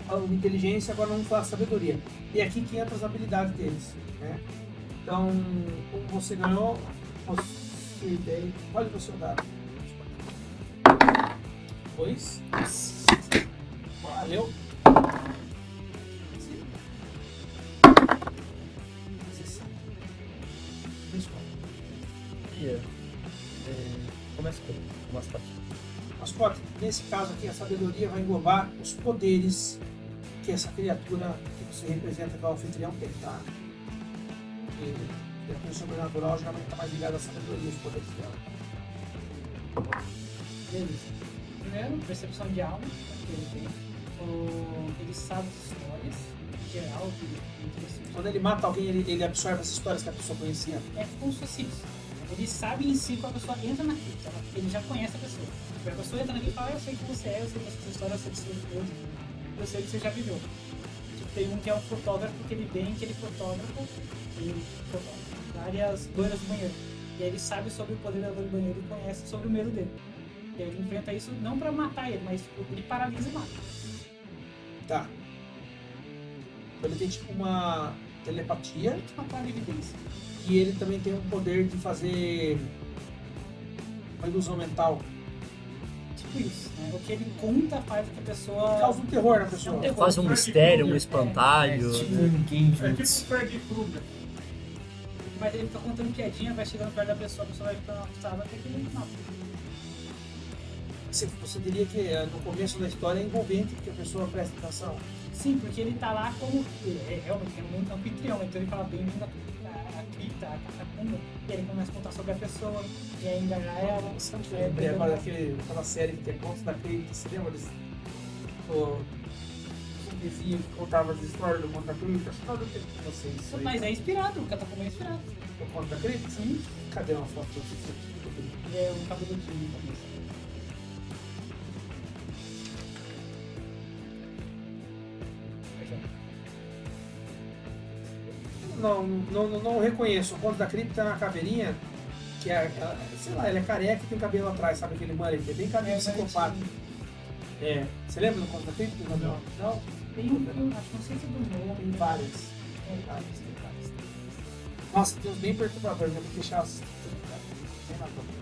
Falando de inteligência, agora vamos falar de sabedoria. E aqui que entra as habilidades deles, né? Então, como você ganhou, você daí, pode você dar. 2. Valeu. Começa com o mascote. Mascote, nesse caso aqui, a sabedoria vai englobar os poderes que essa criatura que você representa, que é o anfitrião, tem, tá? E a coisa sobrenatural geralmente está mais ligada à sabedoria, os poderes dela. Beleza. Primeiro, percepção de alma, que ele tem. Ele sabe as histórias, em geral, que é interessante. Quando ele mata alguém, ele absorve as histórias que a pessoa conhecia. É como se fosse isso. Ele sabe em si quando a pessoa entra na cripta. Ele já conhece a pessoa. A pessoa entra naquele e fala, eu sei quem você é, eu sei das suas histórias, eu sei dos seus medos, eu sei o que você já viveu. Tipo, tem um que é um fotógrafo, que ele vem, que ele fotógrafo, e várias loiras do banheiro. E aí ele sabe sobre o poder da loira do banheiro e conhece sobre o medo dele. E aí ele enfrenta isso não pra matar ele, mas tipo, ele paralisa e mata. Tá. Então ele tem tipo uma telepatia Tipo uma clara evidência. e ele também tem um poder de fazer uma ilusão mental. Tipo isso, né? O que ele conta faz com que a pessoa... Causa um terror na pessoa. terror. Faz um mistério, um espantalho. Tipo né? um Game É tipo o Freddy Krueger. Mas ele fica contando piadinha, vai chegando perto da pessoa, a pessoa vai ficando assustada até que ele mata. Você diria que no começo da história é envolvente, porque a pessoa presta atenção. Sim, porque ele tá lá como... Ele realmente é um anfitrião, então ele fala bem-vindo à cripta, à catacumba, e aí ele começa a contar sobre a pessoa, e aí enganar ela. Eu lembrei agora daquela série que tem Contos da Cripta, você lembra desse? O zumbizinho que contava as histórias do Conto da Cripta. Acho que não deu tempo com vocês isso aí. Mas é inspirado, o catacumba é inspirado. O Conto da Cripta? Sim, Cadê uma foto disso? ele é um cabeludinho na cabeça. Não reconheço. O Conto da Cripta é uma caveirinha que sei lá, ele é careca e tem cabelo atrás, sabe aquele mano? Ele tem bem cabelo psicopata. Você lembra do Conto da Cripta? Não? Tem um filme, acho que não sei se é do novo. Tem várias. Tem vários. Nossa, tem uns bem perturbadores, eu vou deixar assistir. Bem na boca.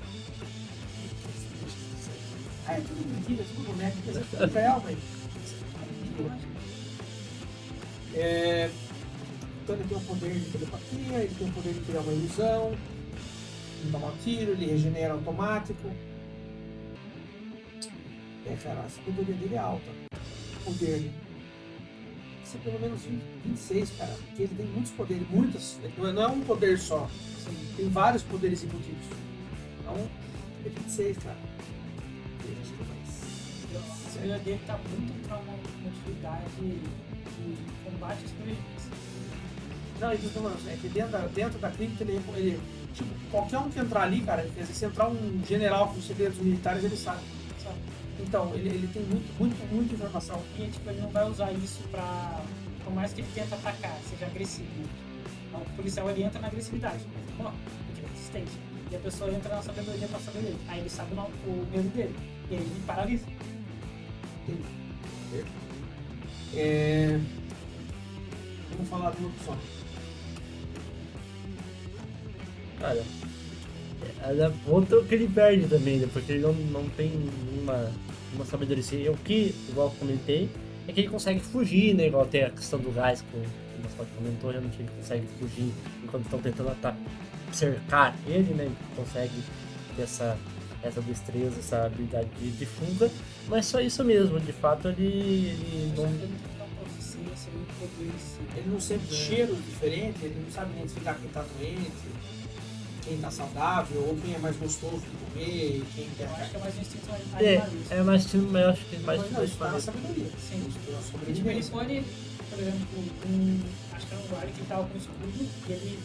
É tudo mentira, tudo boneco, mas é tudo real, mas. Então ele tem o poder de telepatia, ele tem o poder de criar uma ilusão, ele dá um tiro, ele regenera automático. Cara, a sabedoria dele é alta. O poder dele. Isso é pelo menos 26, cara, porque ele tem muitos poderes, não é um poder só, tem vários poderes embutidos. Então, é 26, cara. Acho que é mais. filho dele tá muito pra uma atividade de combate às sobrevivência. Não, e mano, é que dentro da cripta ele. Tipo, qualquer um que entrar ali, cara, quer dizer, se entrar um general com segredos militares, ele sabe. Então, ele tem muita informação. E tipo, ele não vai usar isso pra. Por mais que ele tente atacar, seja agressivo. Então, o policial ele entra na agressividade, mas ele morre, porque ele é resistente. E a pessoa entra na sabedoria pra saber dele. Aí ele sabe o medo dele. E aí ele paralisa. Vamos falar do Sonic. Cara, é outro que ele perde também, né? Porque ele não tem uma sabedoria. Assim. O que, igual eu comentei, é que ele consegue fugir, né? Igual tem a questão do gás, que o Mascote comentou, realmente ele consegue fugir enquanto estão tentando cercar ele, né? Ele consegue ter essa destreza, essa habilidade de fuga, mas só isso mesmo, de fato ele não. Ele não sente cheiros diferentes, ele não sabe identificar quem tá doente, quem tá saudável, ou quem é mais gostoso de comer, quem quer. Eu acho que é mais um instinto animalista. É mais estilo, mas eu acho que é mais Mas não, isso tá na sabedoria. Sim. Isso é a Tipo, sobrevivência. ele pode, por exemplo, acho que era um guarda que tava com escudo e ele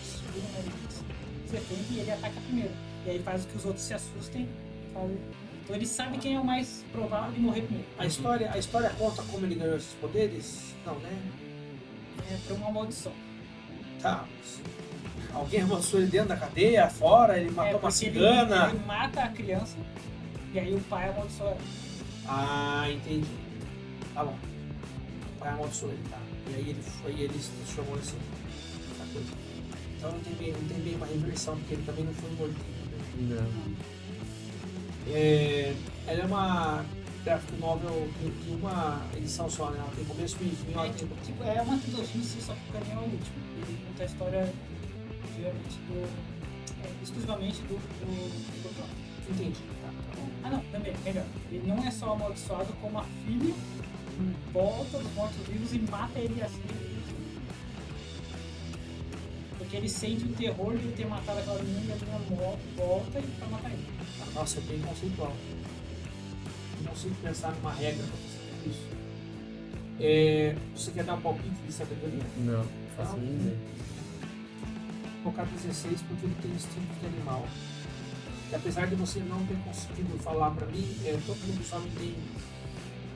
segura o nariz, se defende e ele ataca primeiro. E aí faz com que os outros se assustem. Sabe? Então ele sabe quem é o mais provável de morrer primeiro. A história conta como ele ganhou esses poderes? Não, né? É por uma maldição. Tá. Alguém amaldiçoou ele dentro da cadeia, fora, ele matou uma porque cigana. Ele mata a criança e aí o pai amaldiçoa ela. Ah, entendi. Tá bom. O pai amaldiçoou ele, tá. E aí ele se transformou essa coisa. Então não tem bem uma reversão, porque ele também não foi mordido. Né? Não. Ela é uma graphic novel de uma edição só, né? Ela tem começo, meio e fim, ela tem... Tipo, é uma trilogia, só que o caminho é o último. Ele conta a história exclusivamente do próprio. Entendi. Ah não, também, melhor. Ele não é só amaldiçoado, como a filha volta dos mortos-vivos e mata ele assim. Porque ele sente o terror de ter matado aquela menina e a menina volta e vai matar ele. Nossa, é bem conceitual. Não consigo pensar numa regra pra fazer isso. Você quer dar um palpite de sabedoria? Não, faço nem ideia. Vou colocar 16 porque ele tem instinto de animal. E apesar de você não ter conseguido falar pra mim, todo mundo só me tem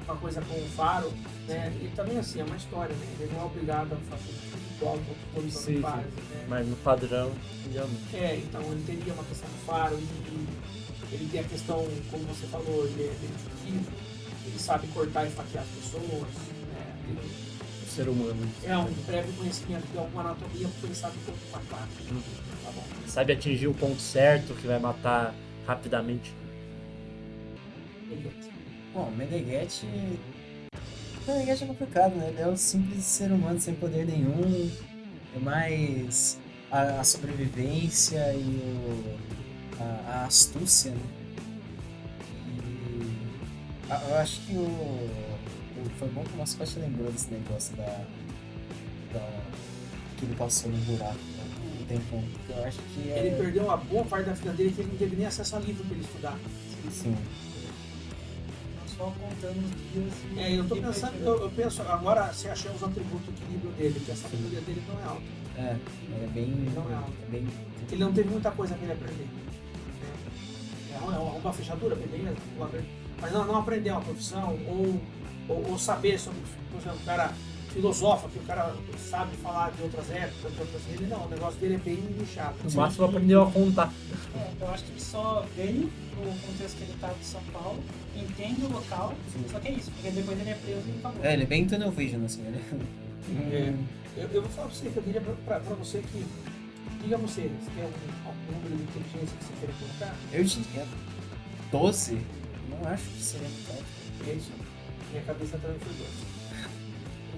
uma coisa com o Faro, né? E também assim, é uma história, né? Ele não é obrigado a fazer tudo igual com todos os animais, né? Mas no padrão, realmente. Então ele teria uma questão do Faro e ele tem a questão, como você falou, ele é detetivo, ele sabe cortar e esfaquear as pessoas, né? O ser humano. É um breve conhecimento de alguma anatomia, porque ele sabe como matar. Tá bom. Sabe atingir o ponto certo que vai matar rapidamente. Bom, Meneghetti é complicado, né? Ele é um simples ser humano sem poder nenhum. É mais a sobrevivência e a astúcia, né? E eu acho que foi bom que o Mascote lembrou desse negócio que ele passou no buraco, né? Um tempão. Eu acho que Ele perdeu uma boa parte da vida dele que ele não teve nem acesso a livro para ele estudar. Sim. Só contando os dias. Eu tô pensando, eu penso, agora se achei os atributos do equilíbrio dele, que a sabedoria dele não é alta. É bem. Não é alta. É bem. Ele não teve muita coisa pra ele aprender. É uma fechadura, beleza, mas não aprender uma profissão ou saber sobre, por exemplo, o cara filosofa, que o cara sabe falar de outras épocas, ele não, o negócio dele é bem nichado. No máximo aprendeu a contar. Eu acho que ele só veio pro contexto que ele tá de São Paulo, entende o local, só que é isso, porque depois ele é preso e acabou. Ele é bem tunnel vision, assim, né? Eu vou falar pra você que eu diria pra você que, diga você tem algum número de inteligência que você queira colocar? Eu diria 12? Não acho que seria muito. É isso. Minha cabeça também foi 12.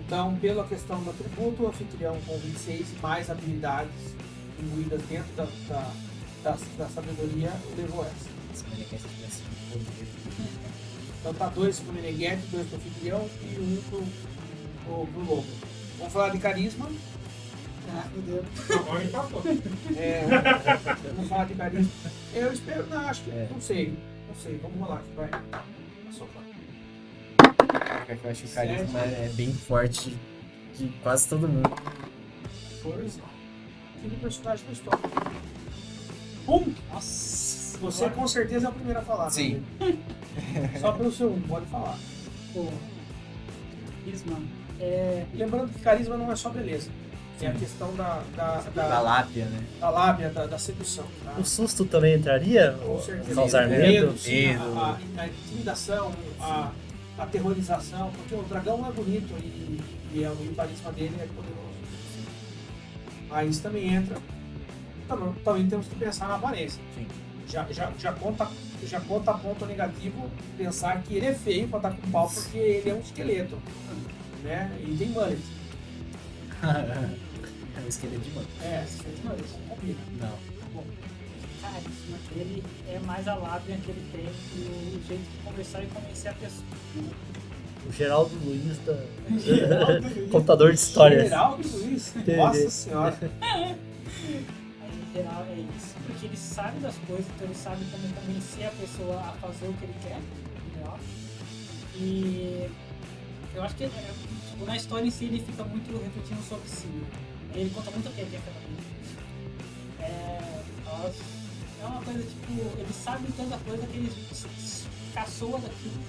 Então, pela questão do atributo, o anfitrião com 26 mais habilidades imbuídas dentro da sabedoria levou essa. Se o Meneghetti tivesse poder. Então tá 2 pro Meneghetti, 2 pro anfitrião e 1 pro lobo. Vamos falar de carisma. Agora empatou. Vamos falar de carisma. Eu espero, não, acho que, não sei, vamos rolar aqui, vai. Só pra... Eu acho que o carisma é bem forte de quase todo mundo. Força. Aquele personagem da história. Pum! Nossa, Você com certeza é o primeiro a falar. Sim. Né? Só pelo seu pode falar. pô, carisma. Lembrando que carisma não é só beleza. É a questão da lábia, né? da lábia, da sedução. Tá? O susto também entraria? Com certeza. Causar Medo, medo? sim, a intimidação, a aterrorização, porque o dragão é bonito e o carisma dele é poderoso. Mas também entra. Também temos que pensar na aparência. Sim. Já conta ponto negativo pensar que ele é feio pra estar com pau porque ele é um esqueleto. Né? E tem mullet. É um esqueleto de mano. Esqueleto de mullet. Combina. Não. Bom, carisma dele é mais a lábia que ele tem e o jeito de conversar e convencer a pessoa. O Geraldo Luiz da... Geraldo Luiz. Contador de histórias. Geraldo Luiz. Nossa senhora. Aí, em geral, é isso. Porque ele sabe das coisas, então ele sabe como convencer a pessoa a fazer o que ele quer. Entendeu? E eu acho que tipo, na história em si ele fica muito refletindo sobre si. Ele conta muito o que ele quer fazer. É uma coisa tipo, ele sabe tanta coisa que ele caçoa daquilo.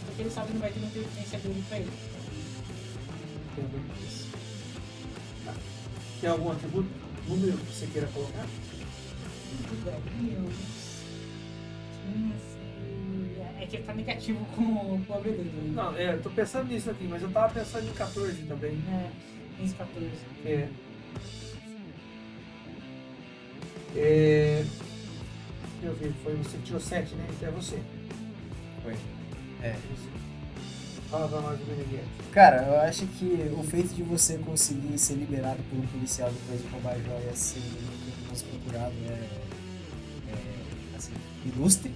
Porque ele sabe que não vai ter uma inteligência dele pra ele. Tem algum atributo, número que você queira colocar? É que ele tá negativo com o abridor. Não, eu tô pensando nisso aqui, mas eu tava pensando em 14 também. 15, 14. Deixa eu ver, foi você que tirou 7, né? Então é você. Foi. É. Fala pra nós do Benedito. Cara, eu acho que o feito de você conseguir ser liberado por um policial depois de roubar a joia ser procurado assim, ilustre.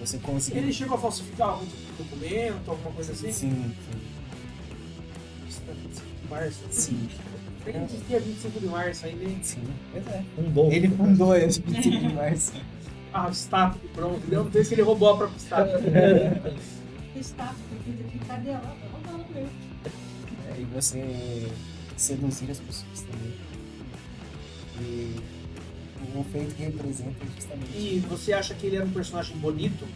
Você conseguir. Ele chegou a falsificar algum tipo de documento, alguma coisa assim? Sim. Isso tá 25 de março. Sim. Tem dia 25 de março ainda, hein? Sim, pois é. Ele fundou esse 25 de março. A estátua de bronze. Eu não sei se ele roubou a própria estátua. Estátua, porque cadê ela? Roubando mesmo. E você seduzir as pessoas também. E o feito que representa justamente. E você acha que ele era um personagem bonito?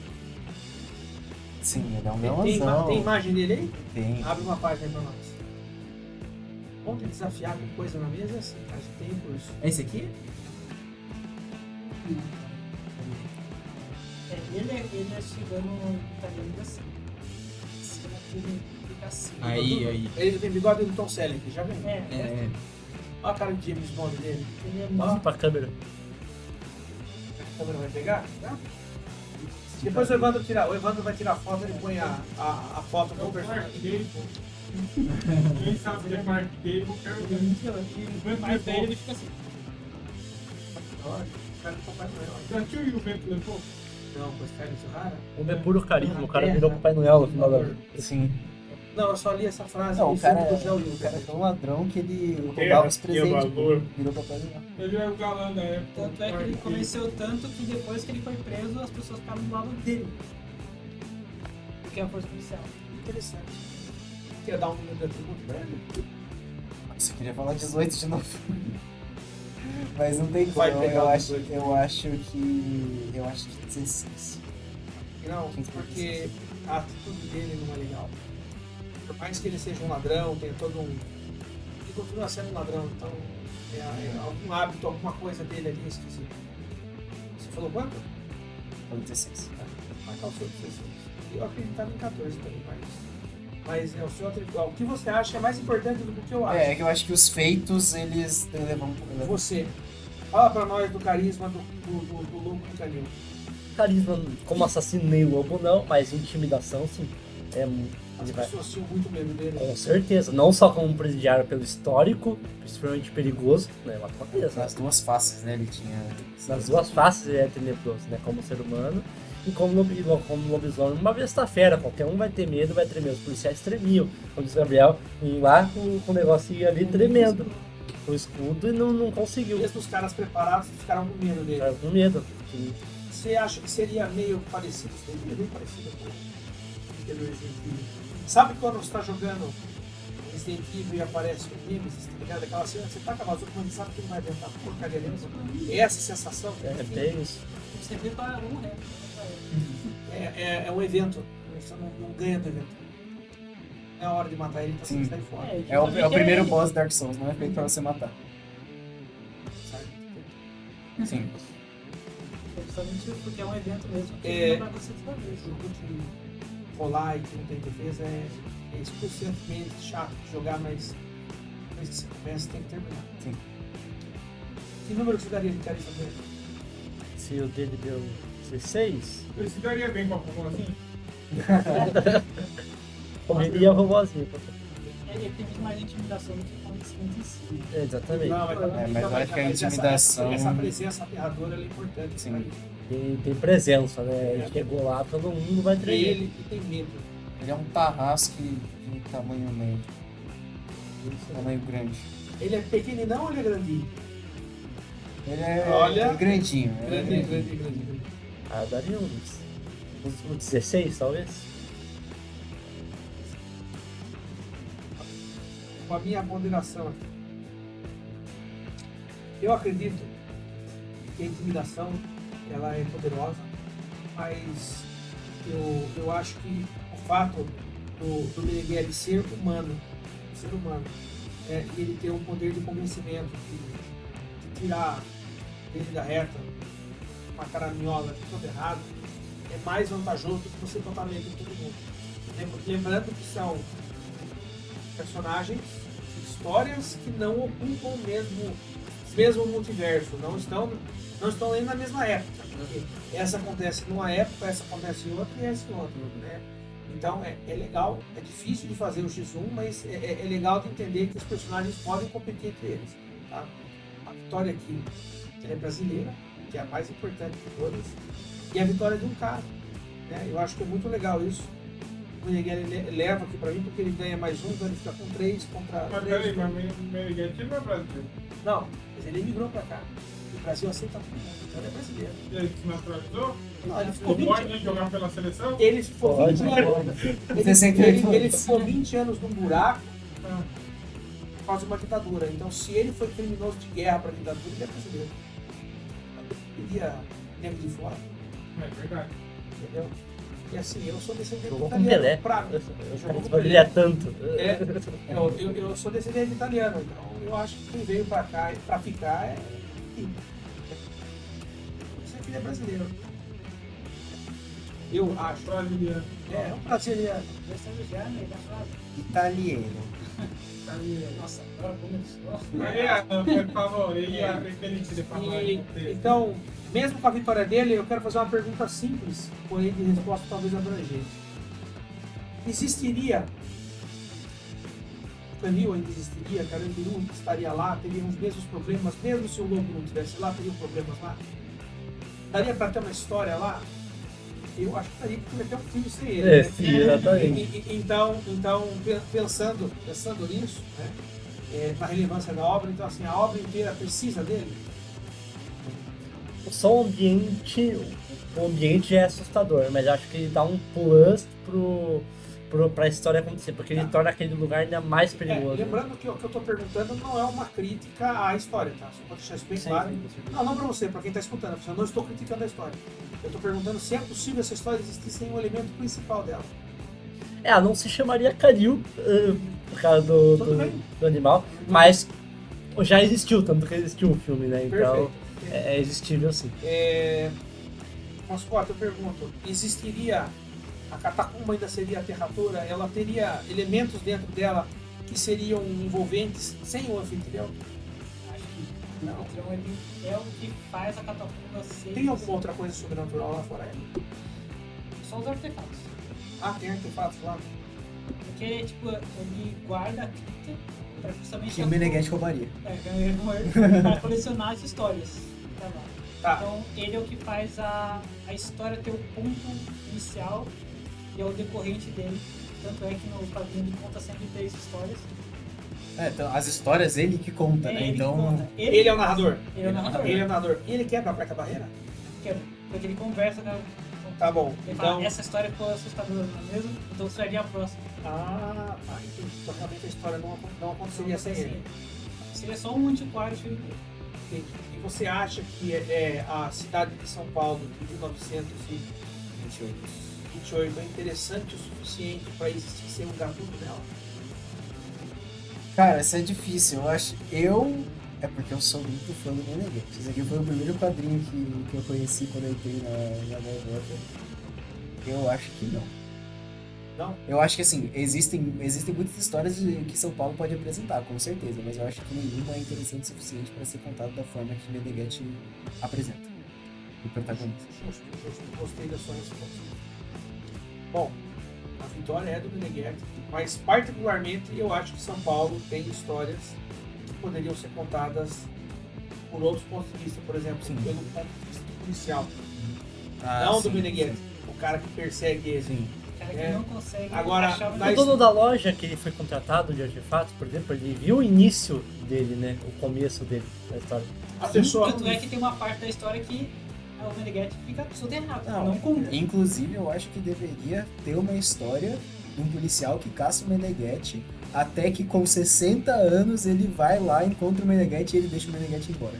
Sim, ele é um Tem leãozão. imagem dele aí? Tem. Abre uma página aí pra nós. Ontem desafiar com coisa na mesa é assim, cara. Você tem recurso. É esse aqui? Ele é chegando italiano assim. Esse aqui fica assim. Aí. Ele tem bigode do Tom Selleck, já viu? É. Olha a cara de James Bond dele. Ele é Mostra muito. pra câmera. A câmera vai pegar? Tá? Depois o Evandro vai tirar a foto, ele põe a foto É do o personagem. Clark Gable. Quem sabe que é Clark Gable, quero ver. O mais velho ele fica assim. Olha, esse cara é Papai Noel. Já tinha o vento levou? Não, com esse cara de rara. O é puro carisma, o cara virou Papai Noel no final da vida. Sim. Não, eu só li essa frase Não, no o cara, filme do Joe o cara é Will. tão ladrão que ele Terra, roubava os que presentes. valor. Virou Papai Noel. Ele é o galã da época. Tanto é que ele Clark Gable. convenceu tanto que depois que ele foi preso, as pessoas ficaram do lado dele. Porque é a força policial. Interessante. Quer dar um número de atributo pra ele? Você queria falar 18 de novo. Mas não tem como. Vai pegar o Eu acho 18. que 16. Não, porque a atitude dele não é legal. Por mais que ele seja um ladrão, tenha todo um. Ele continua sendo um ladrão, então é algum hábito, alguma coisa dele ali é esquisito. Você falou quanto? Falei 16. Marcar o seu 16. Eu acreditava em 14 também, mas é o seu atributo. O que você acha é mais importante do que o que eu acho? É que eu acho que os feitos eles levam. Você. Fala pra nós do carisma do Lobo do Canil. Carisma como assassino meio lobo não, mas intimidação sim. As Ele vai, pessoas tinham muito medo dele. com certeza, não só como presidiário pelo histórico, extremamente perigoso, né? Lá com certeza. Nas duas faces, né? Ele tinha. Nas duas faces ele é tenebroso, né? Como ser humano e como lobisomem. Uma besta fera, qualquer um vai ter medo, vai tremer. Os policiais tremiam. Como disse o Gabriel, e lá com o negócio ali tremendo. O escudo e não conseguiu. Mesmo os caras preparados ficaram com medo dele. Ficaram com medo. Você acha que seria meio parecido? Seria bem parecido com aquele Resident Evil. Sabe quando você tá jogando Resident Evil e aparece o Nemesis, tá ligado? Aquela cena que você tá com a bazuca, mas sabe que ele vai aventar porcaria dentro. Essa sensação É bem isso. Você vê para um, né? é um evento. Você não ganha do evento. É a hora de matar ele, então você tem que sair fora. É o primeiro boss Dark Souls, não é feito pra você matar. Sabe? Sim. Justamente porque é um evento mesmo que É. não vai você desfazer. Jogo de rolar e que não tem defesa é excruciantemente chato de jogar, mas depois que você começa tem que terminar. Sim. Que número você daria de carisma pra ele? Se o dele deu 16, Ele se daria bem com a Pokémon assim? comeria a vovozinha. Ele tem muito mais intimidação do que conhecimento em si. Exatamente. mas eu acho que a intimidação- Essa presença aterradora ela é importante. Sim. pra ele. Tem presença, né? Ele chegou lá, todo mundo vai E tremer. ele que tem medo. Ele é um tarrasque de tamanho médio, tamanho grande. Ele é pequeninão ou ele é grandinho? Ele é Olha. grandinho. ele é Grande, grandinho. grande. Ah, eu daria uns 16, talvez. Com a minha ponderação aqui. Eu acredito que a intimidação ela é poderosa, mas eu acho que o fato do Meneghelli ser humano, e ele ter um poder de convencimento, de tirar ele da reta, uma caraminhola de todo errado, é mais vantajoso do que você botar medo em todo mundo. Lembrando que são personagens, histórias que não ocupam o mesmo multiverso, não estão nem na mesma época. Porque essa acontece numa época, essa acontece em outra e essa em outra, né? Então é legal, é difícil de fazer o X1, mas é legal de entender que os personagens podem competir entre eles. Tá? A vitória aqui ela é brasileira, que é a mais importante de todas, e a vitória de um cara. Né? Eu acho que é muito legal isso. O Meneghelli leva aqui pra mim porque ele ganha mais um, então ele fica com 3 contra Mas 3. peraí, mas Meneghelli não é brasileiro. Não, mas ele migrou pra cá. O Brasil aceita todo mundo, então ele é brasileiro. E ele se naturalizou? Não, ele ficou Não pode 20 nem jogar pela seleção? Ele ficou Pode, 20 anos. Ele ficou 20 anos num buraco por causa de uma ditadura. Então, se ele foi criminoso de guerra para a ditadura, ele é brasileiro. Ele ia nego de fora, É verdade. entendeu? E assim, eu sou descendente Jogou com italiano. Pelé. Pra mim, jogou com Ele é Pelé. tanto. Eu sou descendente italiano, então eu acho que quem veio para cá para ficar é. Isso aqui é brasileiro. Eu acho. Brasiliano. É um brasileiro. Já estamos já, né? Já falado. Italiano. Nossa, agora começou. Ele falou, ele ia referir que ele falou E, então, mesmo com a vitória dele, eu quero fazer uma pergunta simples, porém de resposta talvez abrangente. Existiria, o Canil ainda existiria, Carandiru estaria lá, teria os mesmos problemas, mesmo se o Lobo não estivesse lá, teria problemas lá? Daria para ter uma história lá? Eu acho que daria, porque vai ter um filme sem ele. É, né? sim, exatamente. Então, pensando nisso, né, na relevância da obra, então assim, a obra inteira precisa dele? Só o ambiente é assustador, mas acho que ele dá um plus pra história acontecer, porque ele torna aquele lugar ainda mais perigoso. Lembrando que o que eu estou perguntando não é uma crítica à história, tá? Só para deixar isso bem Sim, claro. sim, sim. Não para você, para quem está escutando, porque eu não estou criticando a história. Eu estou perguntando se é possível essa história existir sem o elemento principal dela. Não se chamaria Karil, por causa Tudo bem. do animal, mas já existiu, tanto que existiu o filme, né? Então Perfeito. é existível sim. Mascote, eu pergunto, existiria a catacumba ainda seria aterradora? Ela teria elementos dentro dela que seriam envolventes sem o anfitrião? Acho que o anfitrião ele é o que faz a catapulta ser. Tem alguma outra coisa sobrenatural lá fora? Só os artefatos. Ah, tem artefatos lá? Porque, tipo, ele guarda a cripta pra justamente. Que o Meneghelli roubaria. Para colecionar as histórias. Tá. Então, ele é o que faz a história ter o ponto inicial e é o decorrente dele. Tanto é que no quadrinho ele conta sempre 3 histórias. Então, as histórias ele que conta, né? ele Então, que conta. Ele é o narrador. Ele é o narrador. Ele é o narrador. E ele quebra a quarta barreira? Porque ele conversa com Tá bom. Ele fala, Então. essa história ficou assustadora, não é mesmo? Então seria a próxima. Ah, tá. Entendi. Então realmente a história não aconteceria sem ele. Seria só um antiquário. Entendi. E você acha que a cidade de São Paulo de 1928 é interessante o suficiente para existir ser um gatuno nela? Cara, isso é difícil. É porque eu sou muito fã do Meneghete. Esse aqui foi o primeiro quadrinho que eu conheci quando eu entrei na Gaivota. Eu acho que não. Não? Eu acho que assim, existem muitas histórias que São Paulo pode apresentar, com certeza, mas eu acho que nenhuma é interessante o suficiente para ser contado da forma que Meneghete apresenta. O protagonista. Justo. Gostei da sua resposta. Bom, a vitória é do Meneghetti, mas particularmente eu acho que São Paulo tem histórias que poderiam ser contadas por outros pontos de vista, por exemplo, pelo ponto de vista policial. Não do Meneghetti, o cara que persegue ele. Sim. O cara que É. não consegue Agora, achar na O dono da loja que ele foi contratado de artefatos, por exemplo, ele viu o início dele, né? O começo dele, da história. A pessoa. Tanto é que tem uma parte da história que o Meneghetti fica soterrado, Não, não conta. inclusive eu acho que deveria ter uma história de um policial que caça o Meneghetti até que com 60 anos ele vai lá, encontra o Meneghetti e ele deixa o Meneghetti embora.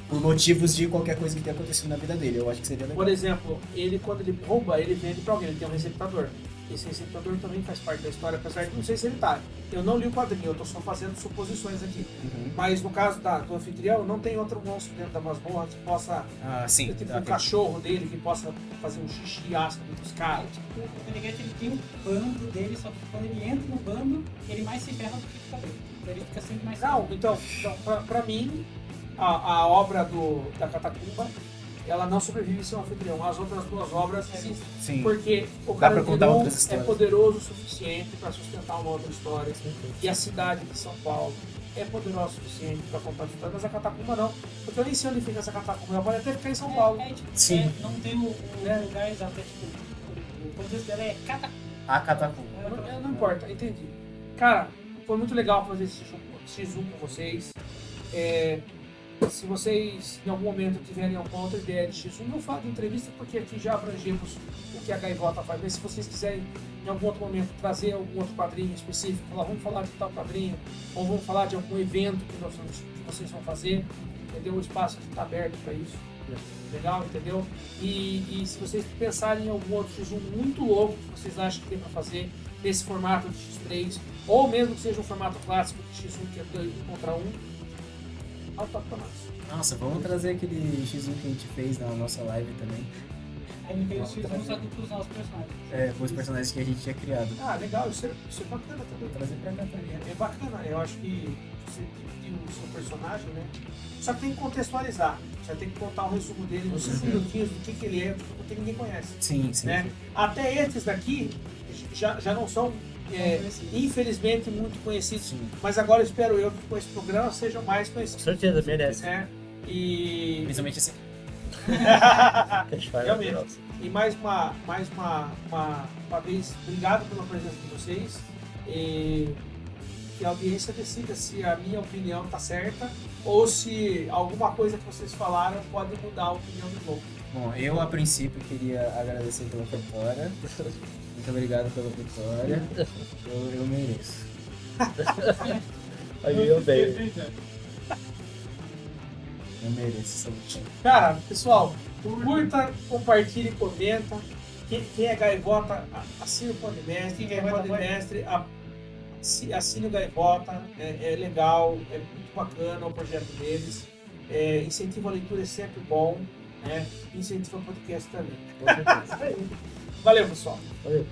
Por motivos de qualquer coisa que tenha acontecido na vida dele. Eu acho que seria legal. Por exemplo, quando ele rouba, ele vende pra alguém, ele tem um receptador. Esse receptador também faz parte da história, apesar de não sei se ele tá. Eu não li o quadrinho, eu tô só fazendo suposições aqui. Uhum. Mas no caso do anfitrião, não tem outro monstro dentro da masmorra que possa. Sim. Tipo tá, um cachorro dele que possa fazer um xixi ácido dos caras. Tipo, o Meneghetti ele tem um bando dele, só que quando ele entra no bando, ele mais se ferra do que fica dentro. Ele fica sempre mais Não, então pra mim, a obra da Catacumba, ela não sobrevive sem um anfitrião. As outras duas obras existem. Sim. Porque o Dá pra contar Carandiru outras é histórias. poderoso o suficiente para sustentar uma outra história. E a cidade de São Paulo é poderosa o suficiente para contar a história, mas a Catacumba não. Porque eu nem sei onde fica essa Catacumba. Ela pode até ficar em São Paulo. Sim. Não tem o lugar exato, o contexto dela é catacumba. A Catacumba. Não importa, entendi. Cara, foi muito legal fazer esse X1 com vocês. Se vocês em algum momento tiverem alguma outra ideia de X1, não falo de entrevista, porque aqui já abrangemos o que a Gaivota faz. Mas se vocês quiserem em algum outro momento trazer algum outro quadrinho específico, falar, vamos falar de tal quadrinho, ou vamos falar de algum evento que vocês vão fazer, entendeu? O espaço aqui está aberto para isso. Legal, entendeu? E se vocês pensarem em algum outro X1 muito louco que vocês acham que tem para fazer nesse formato de X3, ou mesmo que seja um formato clássico de X1 que é 2 contra 1, ao toque pra nós. Nossa, vamos trazer aquele X1 que a gente fez na nossa live também. Aí ele fez o X1 só que pros nossos personagens. Com os personagens que a gente tinha criado. Ah, legal, isso é bacana também. Vou trazer pra cá também. É bacana, eu acho que você dividir o seu personagem, né? Só que tem que contextualizar. Você tem que contar um resumo dele nos 5 minutinhos do que ele é, porque ninguém conhece. Sim, sim. Né? Até esses daqui já não são, infelizmente, muito conhecidos. Sim. Mas agora espero eu que com esse programa sejam mais Com conhecidos. certeza, merece. Né? E Principalmente assim. realmente. E mais uma vez, obrigado pela presença de vocês. E que a audiência decida se a minha opinião está certa ou se alguma coisa que vocês falaram pode mudar a opinião do povo. Bom, eu a princípio queria agradecer pela vitória. Muito obrigado pela vitória. Eu mereço. Aí eu bem. Eu mereço essa vitória. Cara, pessoal, curta, compartilhe, comenta. Quem é Gaivota, assine o Podmestre. Quem é Podmestre, assine o Gaivota. É legal, é muito bacana o projeto deles. Incentivo à leitura é sempre bom. Né? Incentivo ao podcast também. Valeu, pessoal. Valeu.